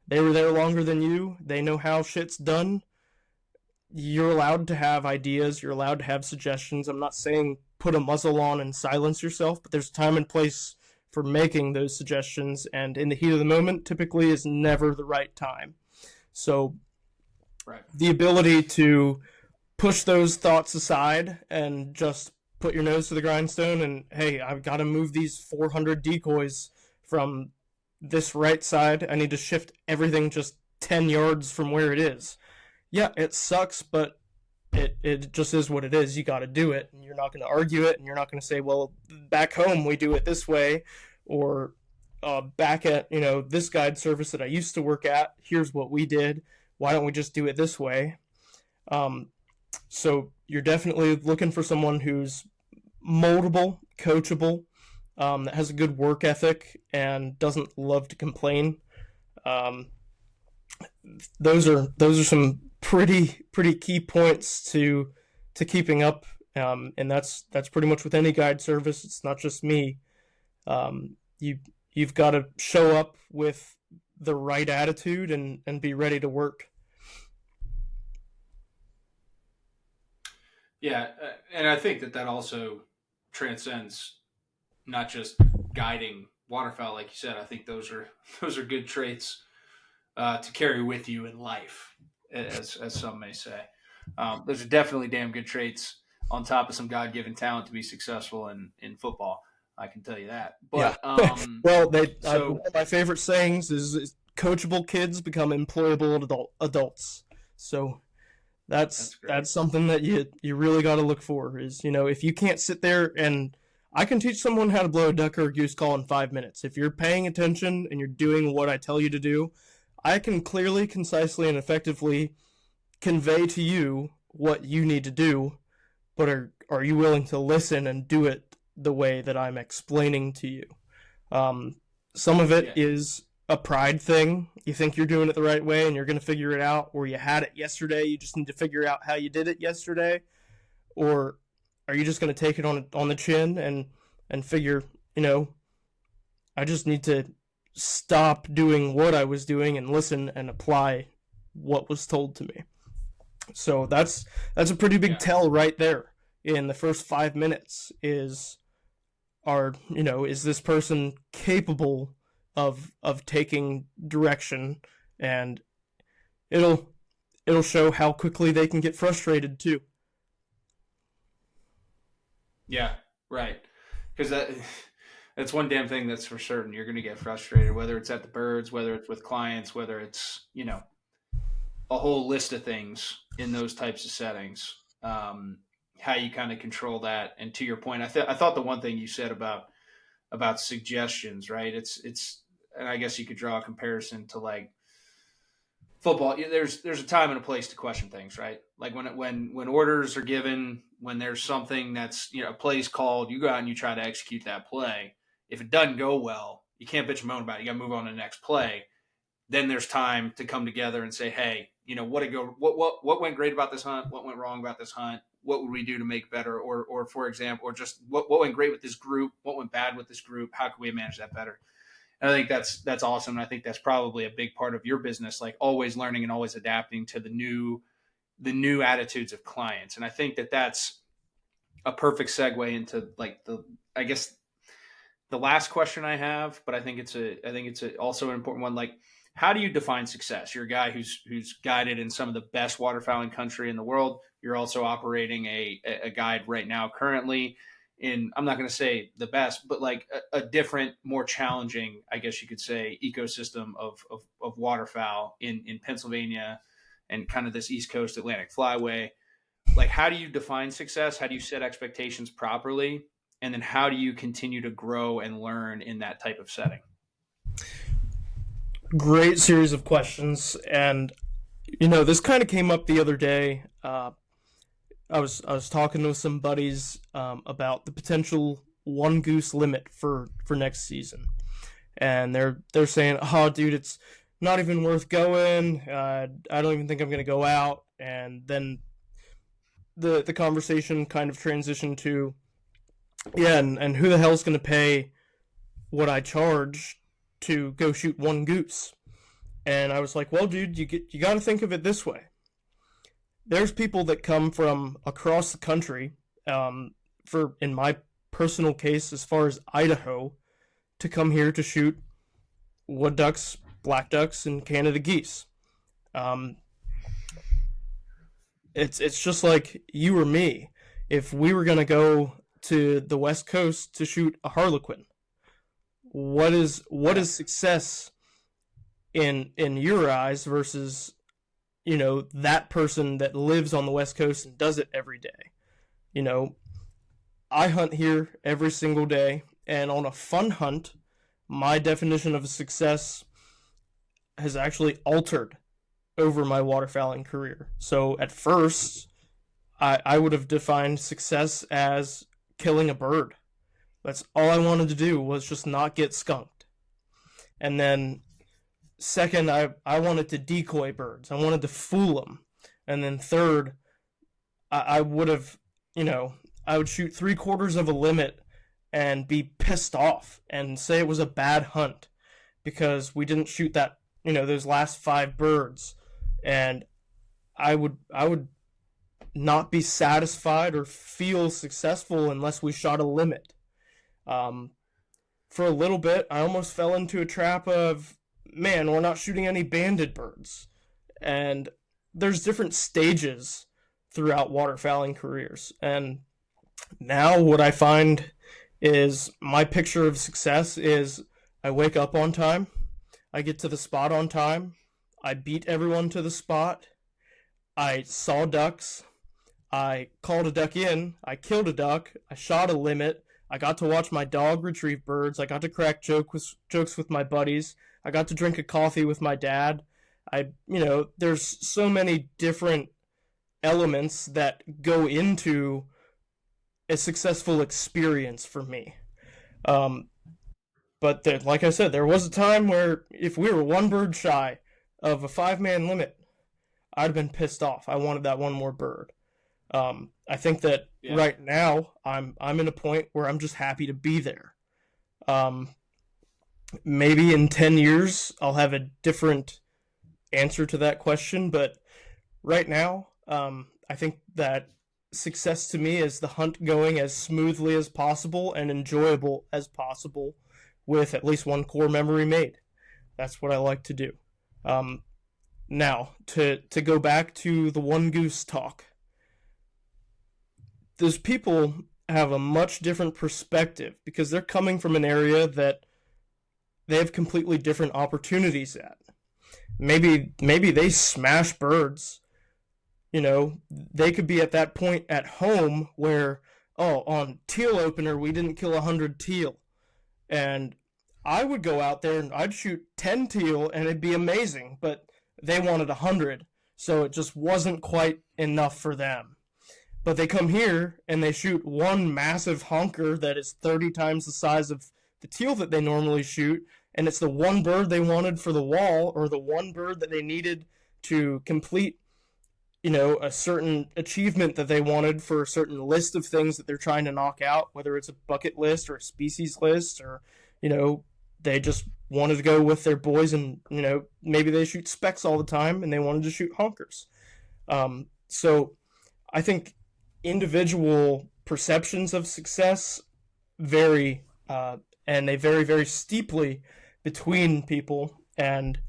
They were there longer than you. They know how shit's done. You're allowed to have ideas. You're allowed to have suggestions. I'm not saying put a muzzle on and silence yourself, but there's time and place for making those suggestions, and in the heat of the moment typically is never the right time. So right. The ability to push those thoughts aside and just put your nose to the grindstone and, hey, I've got to move these 400 decoys from this right side. I need to shift everything just 10 yards from where it is. Yeah, it sucks, but it just is what it is. You got to do it, and you're not going to argue it, and you're not going to say, well, back home we do it this way, or back at, this guide service that I used to work at. Here's what we did. Why don't we just do it this way? So you're definitely looking for someone who's moldable, coachable, that has a good work ethic and doesn't love to complain. Those are some pretty key points to keeping up. And that's pretty much with any guide service. It's not just me. You've got to show up with the right attitude and be ready to work. Yeah, and I think that also transcends not just guiding waterfowl, like you said. I think those are good traits to carry with you in life, as some may say. Those are definitely damn good traits on top of some God-given talent to be successful in football. I can tell you that. But yeah. Well, one of my favorite sayings is coachable kids become employable adults. So that's something that you really got to look for. Is, if you can't sit there, and I can teach someone how to blow a duck or a goose call in 5 minutes. If you're paying attention and you're doing what I tell you to do, I can clearly, concisely, and effectively convey to you what you need to do. But are you willing to listen and do it the way that I'm explaining to you? Some of it is a pride thing. You think you're doing it the right way and you're going to figure it out, or you had it yesterday. You just need to figure out how you did it yesterday. Or are you just going to take it on the chin and figure, I just need to stop doing what I was doing and listen and apply what was told to me. So that's a pretty big tell right there. In the first 5 minutes is this person capable of taking direction, and it'll show how quickly they can get frustrated too. Yeah, right. Because that's one damn thing that's for certain. You're going to get frustrated, whether it's at the birds, whether it's with clients, whether it's, a whole list of things in those types of settings. How you kind of control that. And to your point, I thought the one thing you said about suggestions, right? It's, and I guess you could draw a comparison to like football. There's a time and a place to question things, right? Like when orders are given, when there's something that's, a play's called, you go out and you try to execute that play. If it doesn't go well, you can't bitch and moan about it. You got to move on to the next play. Then there's time to come together and say, hey, what went great about this hunt? What went wrong about this hunt? What would we do to make better? Or for example, or just what went great with this group? What went bad with this group? How can we manage that better? And I think that's awesome. And I think that's probably a big part of your business, like always learning and always adapting to the new attitudes of clients. And I think that's a perfect segue into like the last question I have, but I think it's also an important one. Like, how do you define success? You're a guy who's guided in some of the best waterfowling country in the world. You're also operating a guide right now currently in, I'm not going to say the best, but like a different, more challenging, I guess you could say, ecosystem of waterfowl in Pennsylvania and kind of this East Coast Atlantic Flyway. Like, how do you define success? How do you set expectations properly? And then how do you continue to grow and learn in that type of setting? Great series of questions. And, this kind of came up the other day. I was talking with some buddies about the potential one goose limit for next season. And they're saying, oh, dude, it's not even worth going. I don't even think I'm going to go out. And then the conversation kind of transitioned to, yeah, and who the hell's going to pay what I charge to go shoot one goose? And I was like, well, dude, you got to think of it this way. There's people that come from across the country, in my personal case, as far as Idaho, to come here to shoot wood ducks, black ducks, and Canada geese. It's just like you or me. If we were going to go to the West Coast to shoot a harlequin, what is success in your eyes versus that person that lives on the West Coast and does it every day? I hunt here every single day, and on a fun hunt, my definition of success has actually altered over my waterfowling career. So at first, I would have defined success as killing a bird. That's all I wanted to do, was just not get skunked. And then second, I wanted to decoy birds. I wanted to fool them. And then third, I would have, I would shoot 3/4 of a limit and be pissed off and say it was a bad hunt because we didn't shoot that, those last 5 birds. And I would not be satisfied or feel successful unless we shot a limit. For a little bit, I almost fell into a trap of, man, we're not shooting any banded birds. And there's different stages throughout waterfowling careers. And now what I find is my picture of success is I wake up on time, I get to the spot on time, I beat everyone to the spot, I saw ducks, I called a duck in, I killed a duck, I shot a limit, I got to watch my dog retrieve birds, I got to crack jokes with my buddies, I got to drink a coffee with my dad. There's so many different elements that go into a successful experience for me. But like I said, there was a time where if we were 1 bird shy of a 5-man limit, I'd have been pissed off. I wanted that one more bird. I think that right now I'm in a point where I'm just happy to be there. Maybe in 10 years I'll have a different answer to that question, but right now I think that success to me is the hunt going as smoothly as possible and enjoyable as possible with at least one core memory made. That's what I like to do. Now, to go back to the one goose talk, those people have a much different perspective because they're coming from an area that they have completely different opportunities at. Maybe they smash birds. They could be at that point at home where, on teal opener, we didn't kill 100 teal. And I would go out there and I'd shoot 10 teal and it'd be amazing, but they wanted 100. So it just wasn't quite enough for them. But they come here and they shoot one massive honker that is 30 times the size of the teal that they normally shoot, and it's the one bird they wanted for the wall, or the one bird that they needed to complete, a certain achievement that they wanted for a certain list of things that they're trying to knock out, whether it's a bucket list or a species list, or, they just wanted to go with their boys and, maybe they shoot specs all the time and they wanted to shoot honkers. So I think individual perceptions of success vary, and they vary very steeply between people, and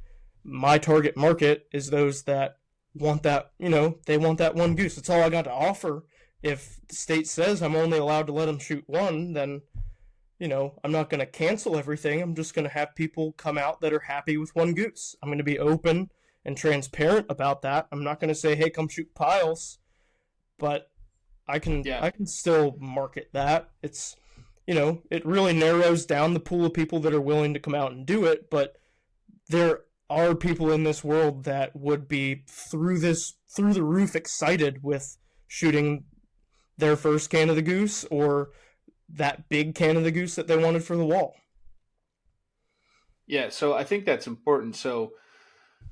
my target market is those that want that, they want that one goose. It's all I got to offer. If the state says I'm only allowed to let them shoot one, then, I'm not going to cancel everything. I'm just going to have people come out that are happy with one goose. I'm going to be open and transparent about that. I'm not going to say, hey, come shoot piles, but I can still market that. It's, it really narrows down the pool of people that are willing to come out and do it, but there are people in this world that would be through the roof excited with shooting their first Canada goose or that big Canada goose that they wanted for the wall. Yeah, so I think that's important. So,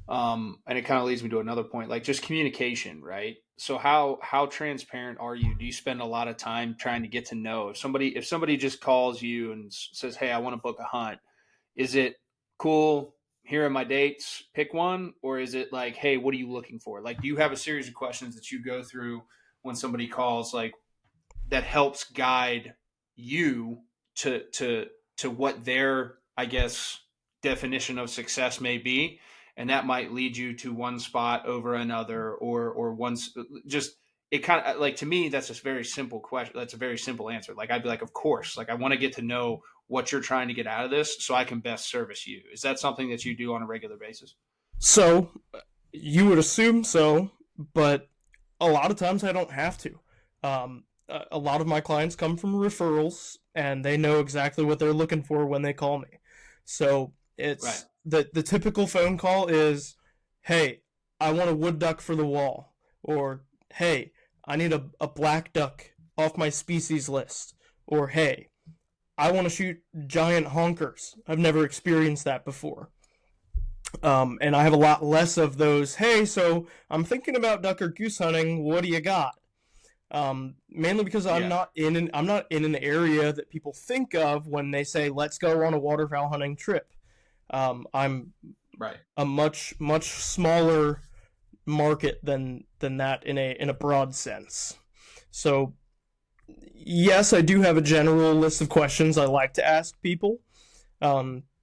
and it kind of leads me to another point, like just communication, right? So how transparent are you? Do you spend a lot of time trying to get to know if somebody just calls you and says, "Hey, I want to book a hunt," is it cool? Here are my dates, pick one, or is it like, "Hey, what are you looking for?" Like, do you have a series of questions that you go through when somebody calls, like that helps guide you to what their, I guess, definition of success may be? And that might lead you to one spot over another, or once just, it kind of like, to me, that's a very simple question. That's a very simple answer. Like, I'd be like, of course, like I want to get to know what you're trying to get out of this so I can best service you. Is that something that you do on a regular basis? So you would assume so, but a lot of times I don't have to. A lot of my clients come from referrals and they know exactly what they're looking for when they call me. So Right. it's the typical phone call is, hey, I want a wood duck for the wall, or hey, I need a black duck off my species list, or hey, I want to shoot giant honkers. I've never experienced that before. And I have a lot less of those. Hey, so I'm thinking about duck or goose hunting. What do you got? Mainly because I'm Yeah. not in an area that people think of when they say let's go on a waterfowl hunting trip. I'm Right. a much smaller market than that in a broad sense. So yes, I do have a general list of questions I like to ask people.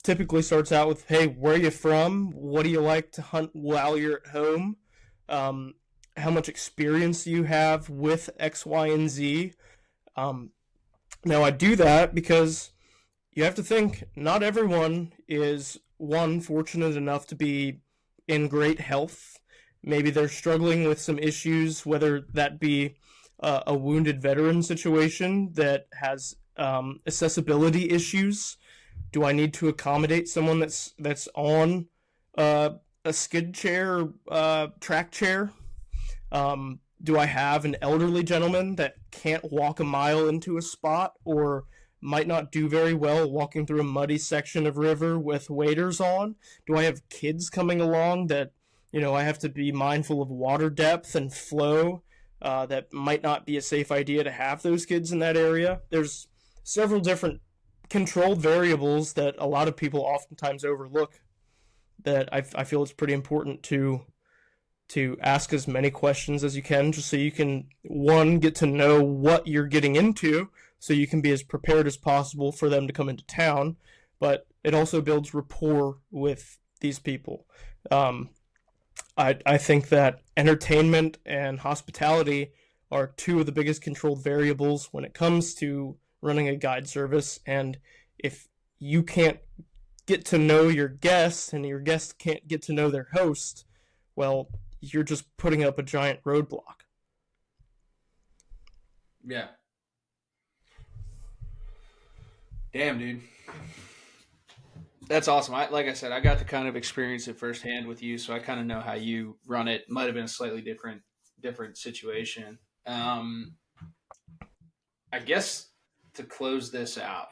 Typically starts out with, hey, where are you from? What do you like to hunt while you're at home? How much experience do you have with X, Y, and Z? Now, I do that because you have to think not everyone is, one, fortunate enough to be in great health. Maybe they're struggling with some issues, whether that be a wounded veteran situation that has accessibility issues. Do I need to accommodate someone that's on a skid chair, track chair? Do I have an elderly gentleman that can't walk a mile into a spot, or might not do very well walking through a muddy section of river with waders on? Do I have kids coming along that, I have to be mindful of water depth and flow? That might not be a safe idea to have those kids in that area. There's several different controlled variables that a lot of people oftentimes overlook that I feel it's pretty important to ask as many questions as you can, just so you can, one, get to know what you're getting into, so you can be as prepared as possible for them to come into town, but it also builds rapport with these people. I think that entertainment and hospitality are two of the biggest controlled variables when it comes to running a guide service, and if you can't get to know your guests and your guests can't get to know their host, well, you're just putting up a giant roadblock. Yeah. Damn, dude. That's awesome. Like I said, I got to kind of experience it firsthand with you, so I kind of know how you run it. Might have been a slightly different situation. I guess to close this out,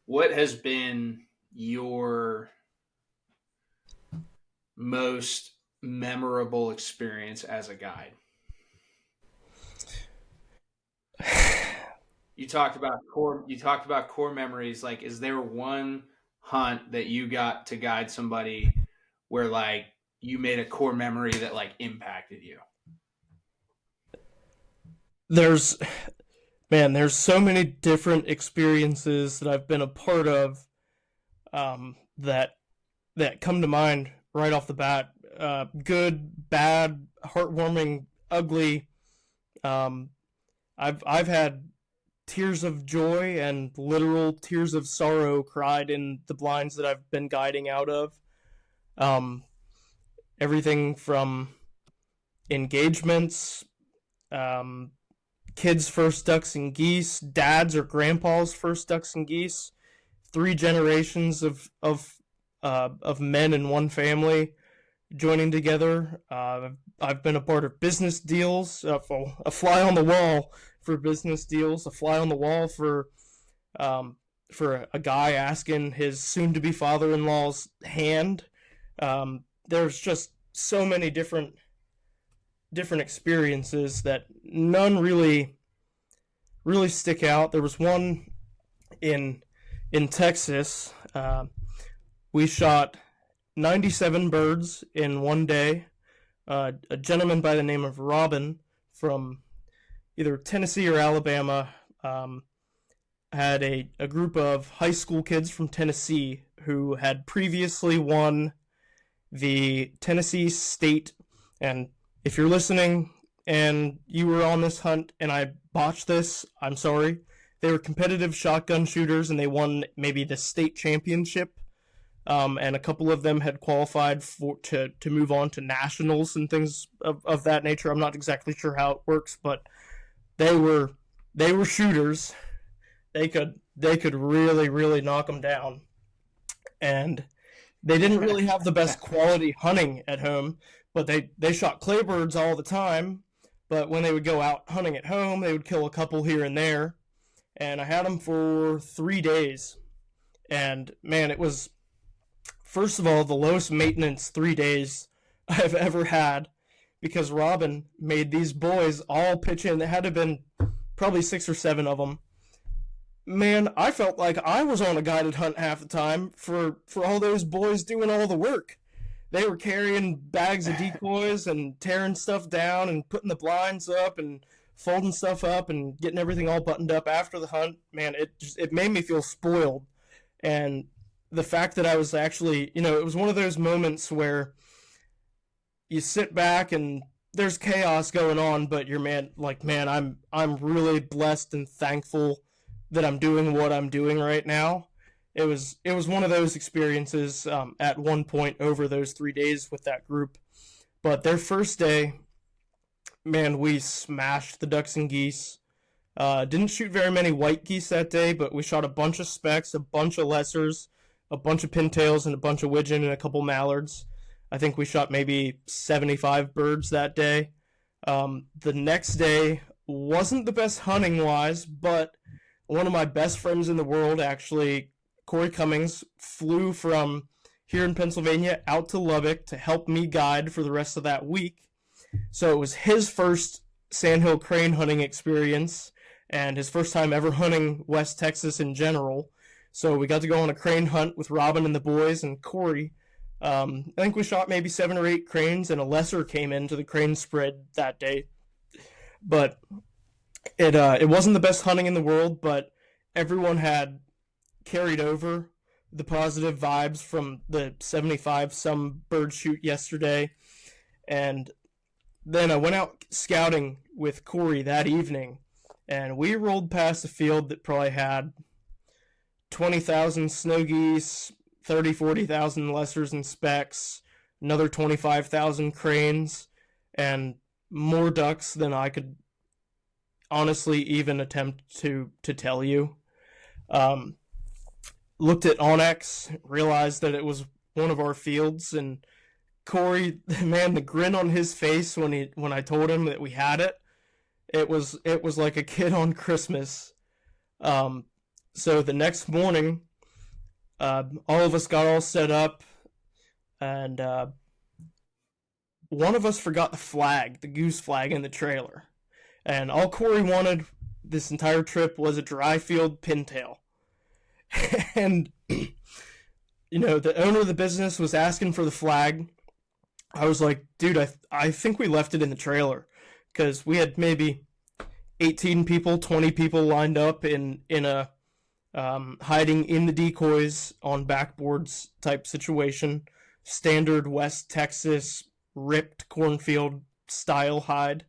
what has been your most memorable experience as a guide? You talked about core memories. Like, is there one hunt that you got to guide somebody where like you made a core memory that like impacted you? There's so many different experiences that I've been a part of, that come to mind right off the bat. Good, bad, heartwarming, ugly. I've had tears of joy and literal tears of sorrow cried in the blinds that I've been guiding out of. Everything from engagements, kids' first ducks and geese, dad's or grandpa's first ducks and geese, 3 generations of men in one family joining together. I've been a part of business deals, a fly on the wall for business deals, a fly on the wall for a guy asking his soon-to-be father-in-law's hand. There's just so many different experiences that none really stick out. There was one in Texas. We shot 97 birds in one day. A gentleman by the name of Robin from either Tennessee or Alabama had a group of high school kids from Tennessee who had previously won the Tennessee State. And if you're listening and you were on this hunt and I botched this, I'm sorry. They were competitive shotgun shooters and they won maybe the state championship. And a couple of them had qualified to move on to nationals and things of that nature. I'm not exactly sure how it works, but they were shooters. They could really knock them down. and they didn't really have the best quality hunting at home, but they shot claybirds all the time. But when they would go out hunting at home, they would kill a couple here and there. And I had them for 3 days. And man, it was, first of all, the lowest maintenance 3 days I've ever had, because Robin made these boys all pitch in. There had to have been probably 6 or 7 of them. Man, I felt like I was on a guided hunt half the time for all those boys doing all the work. They were carrying bags of decoys and tearing stuff down and putting the blinds up and folding stuff up and getting everything all buttoned up after the hunt. Man, it made me feel spoiled. And the fact that I was actually, it was one of those moments where you sit back and there's chaos going on, but you're I'm really blessed and thankful that I'm doing what I'm doing right now. It was one of those experiences at one point over those 3 days with that group. But their first day, man, we smashed the ducks and geese. Didn't shoot very many white geese that day, but we shot a bunch of specks, a bunch of lessers, a bunch of pintails, and a bunch of widgeon and a couple mallards. I think we shot maybe 75 birds that day. The next day wasn't the best hunting wise, but one of my best friends in the world, actually, Corey Cummings, flew from here in Pennsylvania out to Lubbock to help me guide for the rest of that week. So it was his first sandhill crane hunting experience and his first time ever hunting West Texas in general. So we got to go on a crane hunt with Robin and the boys and Corey. I think we shot maybe 7 or 8 cranes, and a lesser came into the crane spread that day. But it wasn't the best hunting in the world, but everyone had carried over the positive vibes from the 75 some bird shoot yesterday. And then I went out scouting with Corey that evening, and we rolled past a field that probably had 20,000 snow geese, 40,000 lessers and specks, another 25,000 cranes, and more ducks than I could honestly even attempt to tell you. Looked at Onyx, realized that it was one of our fields, and Corey, man, the grin on his face when I told him that we had it, it was like a kid on Christmas. So the next morning, all of us got all set up, and one of us forgot the goose flag in the trailer. And all Corey wanted this entire trip was a dry field pintail. And, the owner of the business was asking for the flag. I was like, dude, I think we left it in the trailer, because we had maybe 18 people, 20 people lined up in a hiding in the decoys on backboards type situation. Standard West Texas ripped cornfield style hide.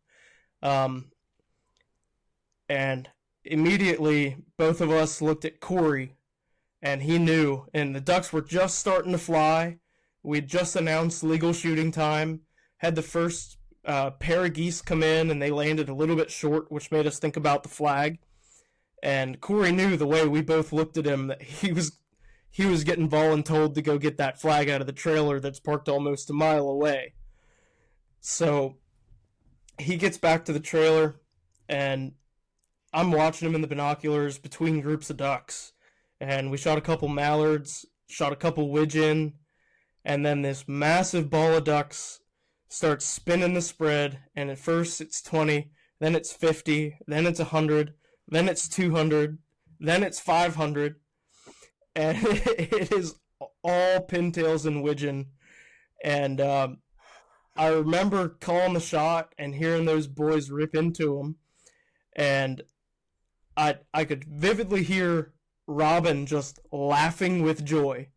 And immediately both of us looked at Corey, and he knew, and the ducks were just starting to fly. We'd just announced legal shooting time, had the first pair of geese come in, and they landed a little bit short, which made us think about the flag. And Corey knew, the way we both looked at him, that he was getting voluntold to go get that flag out of the trailer that's parked almost a mile away. So he gets back to the trailer, and I'm watching him in the binoculars between groups of ducks. And we shot a couple mallards, shot a couple widgeon, and then this massive ball of ducks starts spinning the spread, and at first it's 20, then it's 50, then it's 100, then it's 200, then it's 500, and it is all pintails and widgeon. And I remember calling the shot and hearing those boys rip into them, and I could vividly hear Robin just laughing with joy.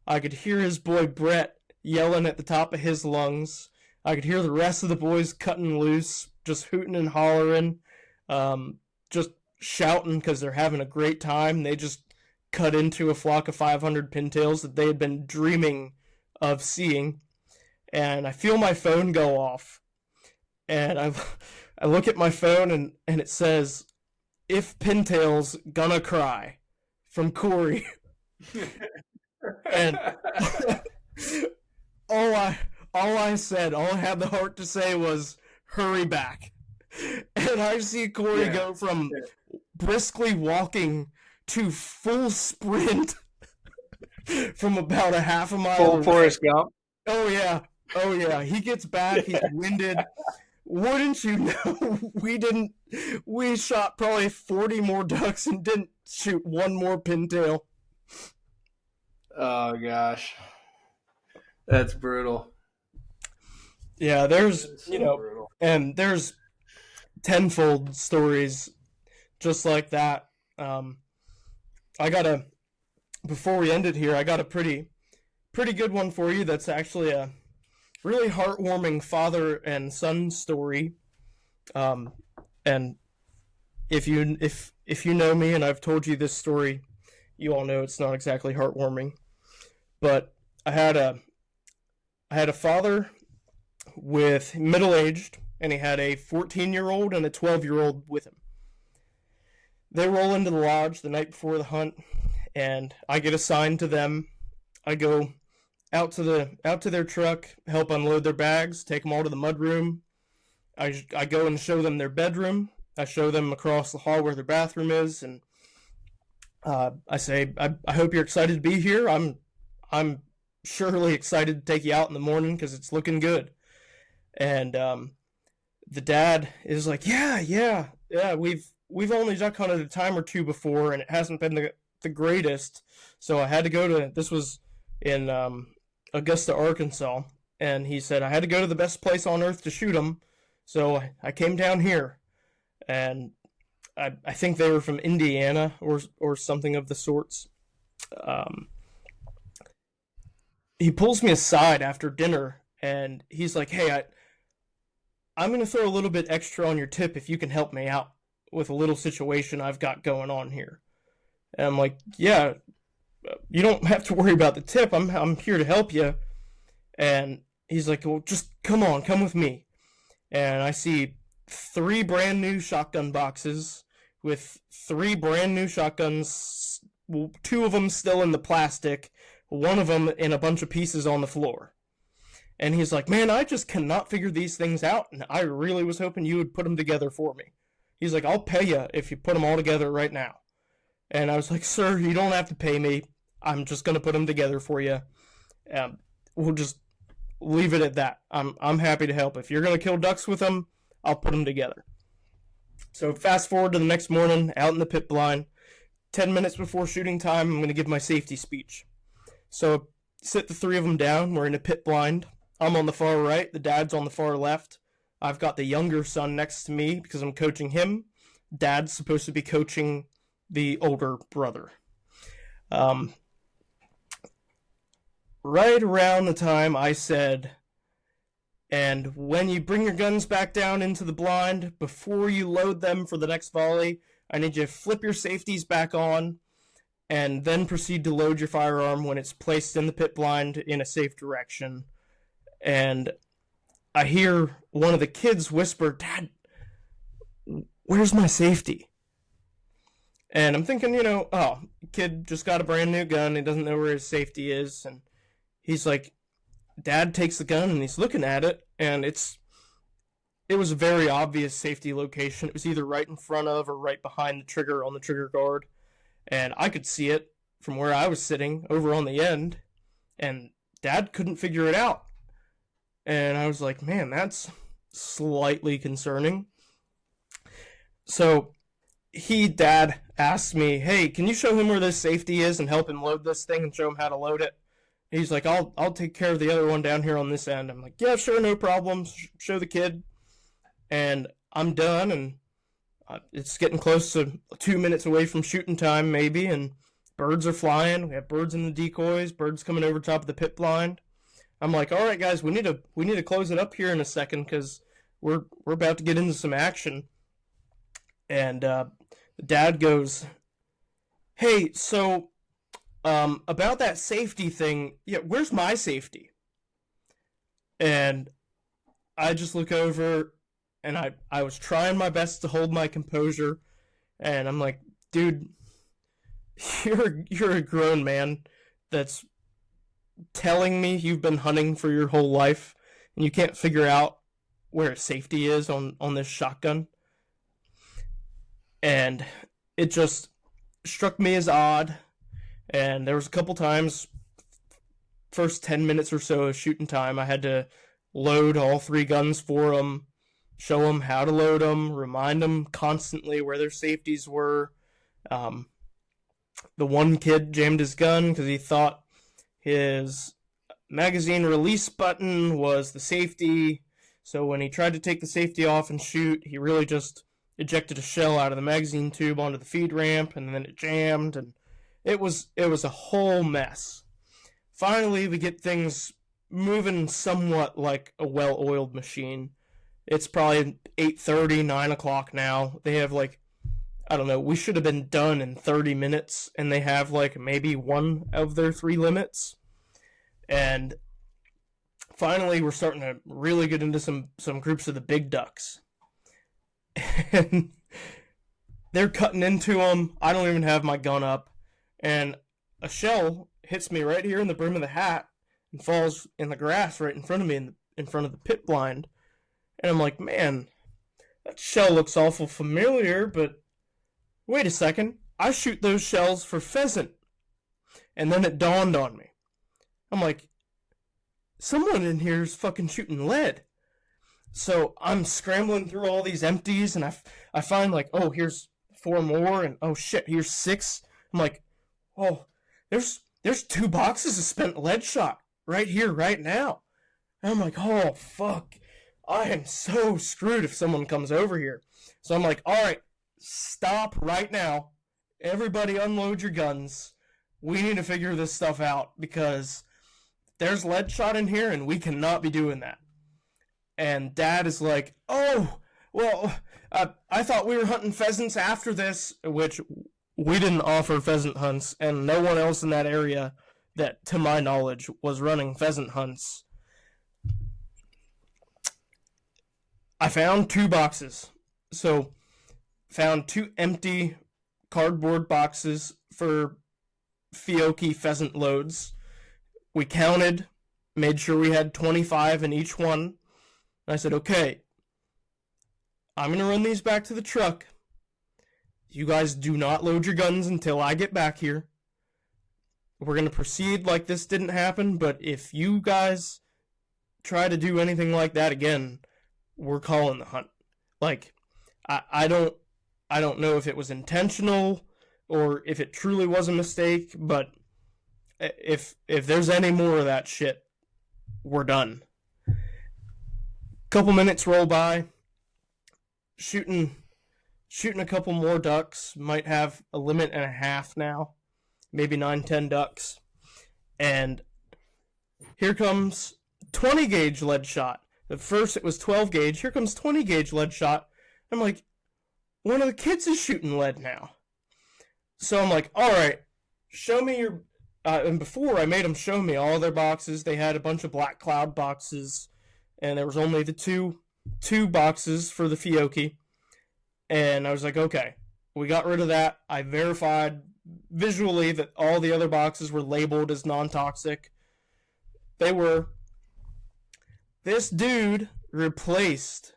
I could hear his boy Brett yelling at the top of his lungs. I could hear the rest of the boys cutting loose, just hooting and hollering, just shouting because they're having a great time. They just cut into a flock of 500 pintails that they had been dreaming of seeing. And I feel my phone go off. And I look at my phone, and it says, "If pintails gonna cry," from Corey. And all I had the heart to say was, hurry back. And I see Corey go from briskly walking to full sprint from about a half a mile Full away. Forrest Gump. Oh yeah. He gets back, he's winded. Wouldn't you know, we shot probably 40 more ducks and didn't shoot one more pintail. Oh gosh. That's brutal. Yeah, there's, brutal. and there's tenfold stories just like that. Before we end it here, I got a pretty good one for you that's actually a really heartwarming father and son story. And if you know me and I've told you this story, you all know it's not exactly heartwarming. But I had a father with middle-aged, and he had a 14-year-old and a 12-year-old with him. They roll into the lodge the night before the hunt, and I get assigned to them. I go out to their truck, help unload their bags, take them all to the mudroom. I go and show them their bedroom. I show them across the hall where their bathroom is, and I say, I hope you're excited to be here. I'm surely excited to take you out in the morning because it's looking good. And the dad is like, yeah, we've only duck hunted a time or two before, and it hasn't been the greatest. So I had to go to, this was in Augusta, Arkansas, and he said I had to go to the best place on earth to shoot them. So I came down here, and I think they were from Indiana or something of the sorts. He pulls me aside after dinner, and he's like, hey, I'm going to throw a little bit extra on your tip if you can help me out with a little situation I've got going on here. And I'm like, yeah, you don't have to worry about the tip. I'm here to help you. And he's like, well, just come with me. And I see 3 brand new shotgun boxes with 3 brand new shotguns, 2 of them still in the plastic, 1 of them in a bunch of pieces on the floor. And he's like, man, I just cannot figure these things out, and I really was hoping you would put them together for me. He's like, I'll pay you if you put them all together right now. And I was like, sir, you don't have to pay me. I'm just going to put them together for you. We'll just leave it at that. I'm happy to help. If you're going to kill ducks with them, I'll put them together. So fast forward to the next morning, out in the pit blind. 10 minutes before shooting time, I'm going to give my safety speech. So sit the 3 of them down. We're in a pit blind. I'm on the far right. The dad's on the far left. I've got the younger son next to me because I'm coaching him. Dad's supposed to be coaching the older brother. Right around the time I said, and when you bring your guns back down into the blind, before you load them for the next volley, I need you to flip your safeties back on and then proceed to load your firearm when it's placed in the pit blind in a safe direction. And I hear one of the kids whisper, Dad, where's my safety? And I'm thinking, kid just got a brand new gun. He doesn't know where his safety is. And he's like, Dad takes the gun and he's looking at it. And it was a very obvious safety location. It was either right in front of or right behind the trigger on the trigger guard. And I could see it from where I was sitting over on the end. And Dad couldn't figure it out. And I was like, man, that's slightly concerning. So Dad asked me, hey, can you show him where this safety is and help him load this thing and show him how to load it? He's like, I'll take care of the other one down here on this end. I'm like, yeah, sure, no problem. Show the kid. And I'm done, and it's getting close to 2 minutes away from shooting time, maybe, and birds are flying. We have birds in the decoys, birds coming over top of the pit blind. I'm like, all right, guys, we need to close it up here in a second because we're about to get into some action. And Dad goes, hey, so about that safety thing, yeah, where's my safety? And I just look over, and I was trying my best to hold my composure, and I'm like, dude, you're a grown man that's telling me you've been hunting for your whole life and you can't figure out where safety is on this shotgun. And it just struck me as odd. And there was a couple times, first 10 minutes or so of shooting time, I had to load all 3 guns for them, show them how to load them, remind them constantly where their safeties were. The one kid jammed his gun because he thought his magazine release button was the safety. So when he tried to take the safety off and shoot, he really just ejected a shell out of the magazine tube onto the feed ramp, and then it jammed, and it was a whole mess. Finally, we get things moving somewhat like a well-oiled machine. It's probably 8:30, 9 o'clock now. They have like, I don't know, we should have been done in 30 minutes, and they have like maybe one of their 3 limits. And finally, we're starting to really get into some groups of the big ducks. And they're cutting into them. I don't even have my gun up. And a shell hits me right here in the brim of the hat and falls in the grass right in front of me in front of the pit blind. And I'm like, man, that shell looks awful familiar, but wait a second. I shoot those shells for pheasant. And then it dawned on me. I'm like, someone in here is fucking shooting lead. So I'm scrambling through all these empties, and I find like, oh, here's 4 more, and oh shit, here's 6. I'm like, oh, there's 2 boxes of spent lead shot right here, right now. And I'm like, oh fuck, I am so screwed if someone comes over here. So I'm like, all right, stop right now. Everybody unload your guns. We need to figure this stuff out because there's lead shot in here, and we cannot be doing that. And Dad is like, oh, well, I thought we were hunting pheasants after this, which we didn't offer pheasant hunts, and no one else in that area that, to my knowledge, was running pheasant hunts. I found 2 boxes. So, found 2 empty cardboard boxes for Fiocchi pheasant loads. We counted, made sure we had 25 in each one. And I said, okay, I'm going to run these back to the truck. You guys do not load your guns until I get back here. We're going to proceed like this didn't happen, but if you guys try to do anything like that again, we're calling the hunt. Like, I don't know if it was intentional or if it truly was a mistake, but if there's any more of that shit, we're done. Couple minutes roll by, shooting a couple more ducks, might have a limit and a half now, maybe 9-10 ducks, and here comes 20 gauge lead shot. At first it was 12 gauge, here comes 20 gauge lead shot. I'm like, one of the kids is shooting lead now. So I'm like, alright, show me your, and before I made them show me all their boxes. They had a bunch of Black Cloud boxes, and there was only the two boxes for the Fiocchi. And I was like, okay, we got rid of that. I verified visually that all the other boxes were labeled as non-toxic. They were. This dude replaced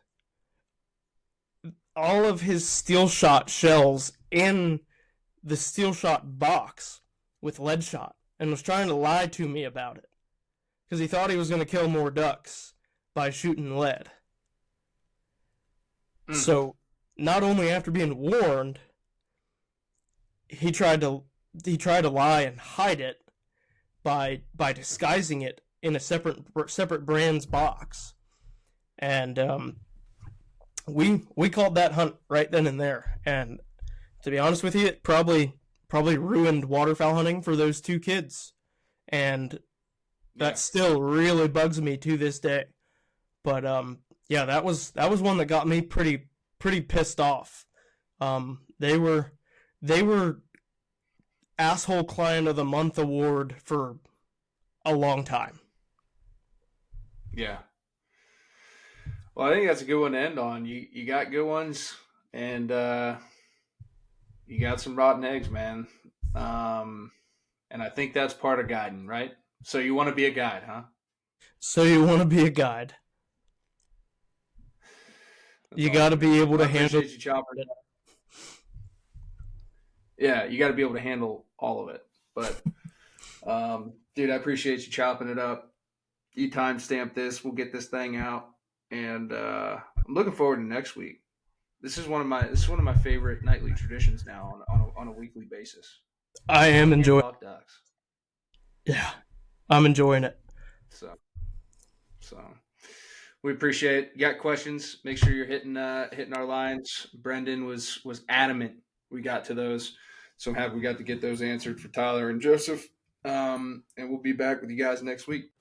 all of his steel shot shells in the steel shot box with lead shot and was trying to lie to me about it because he thought he was going to kill more ducks by shooting lead. So not only after being warned, he tried to lie and hide it by disguising it in a separate brand's box. And we called that hunt right then and there. And to be honest with you, it probably ruined waterfowl hunting for those 2 kids. And that still really bugs me to this day. But yeah, that was one that got me pretty pissed off. They were asshole client of the month award for a long time. Yeah. Well, I think that's a good one to end on. You got good ones, and you got some rotten eggs, man. And I think that's part of guiding, right? So you want to be a guide, huh? So you want to be a guide. That's You got to awesome, be man. able Well, I to handle. appreciate you chopping it up. Yeah, you got to be able to handle all of it. But, dude, I appreciate you chopping it up. You timestamp this. We'll get this thing out, and I'm looking forward to next week. This is one of my favorite nightly traditions now on a weekly basis. I am We can't enjoying. talk ducks. Yeah, I'm enjoying it. So we appreciate it. You got questions? Make sure you're hitting our lines. Brendan was adamant we got to those, so I'm happy we got to get those answered for Tyler and Joseph. And we'll be back with you guys next week.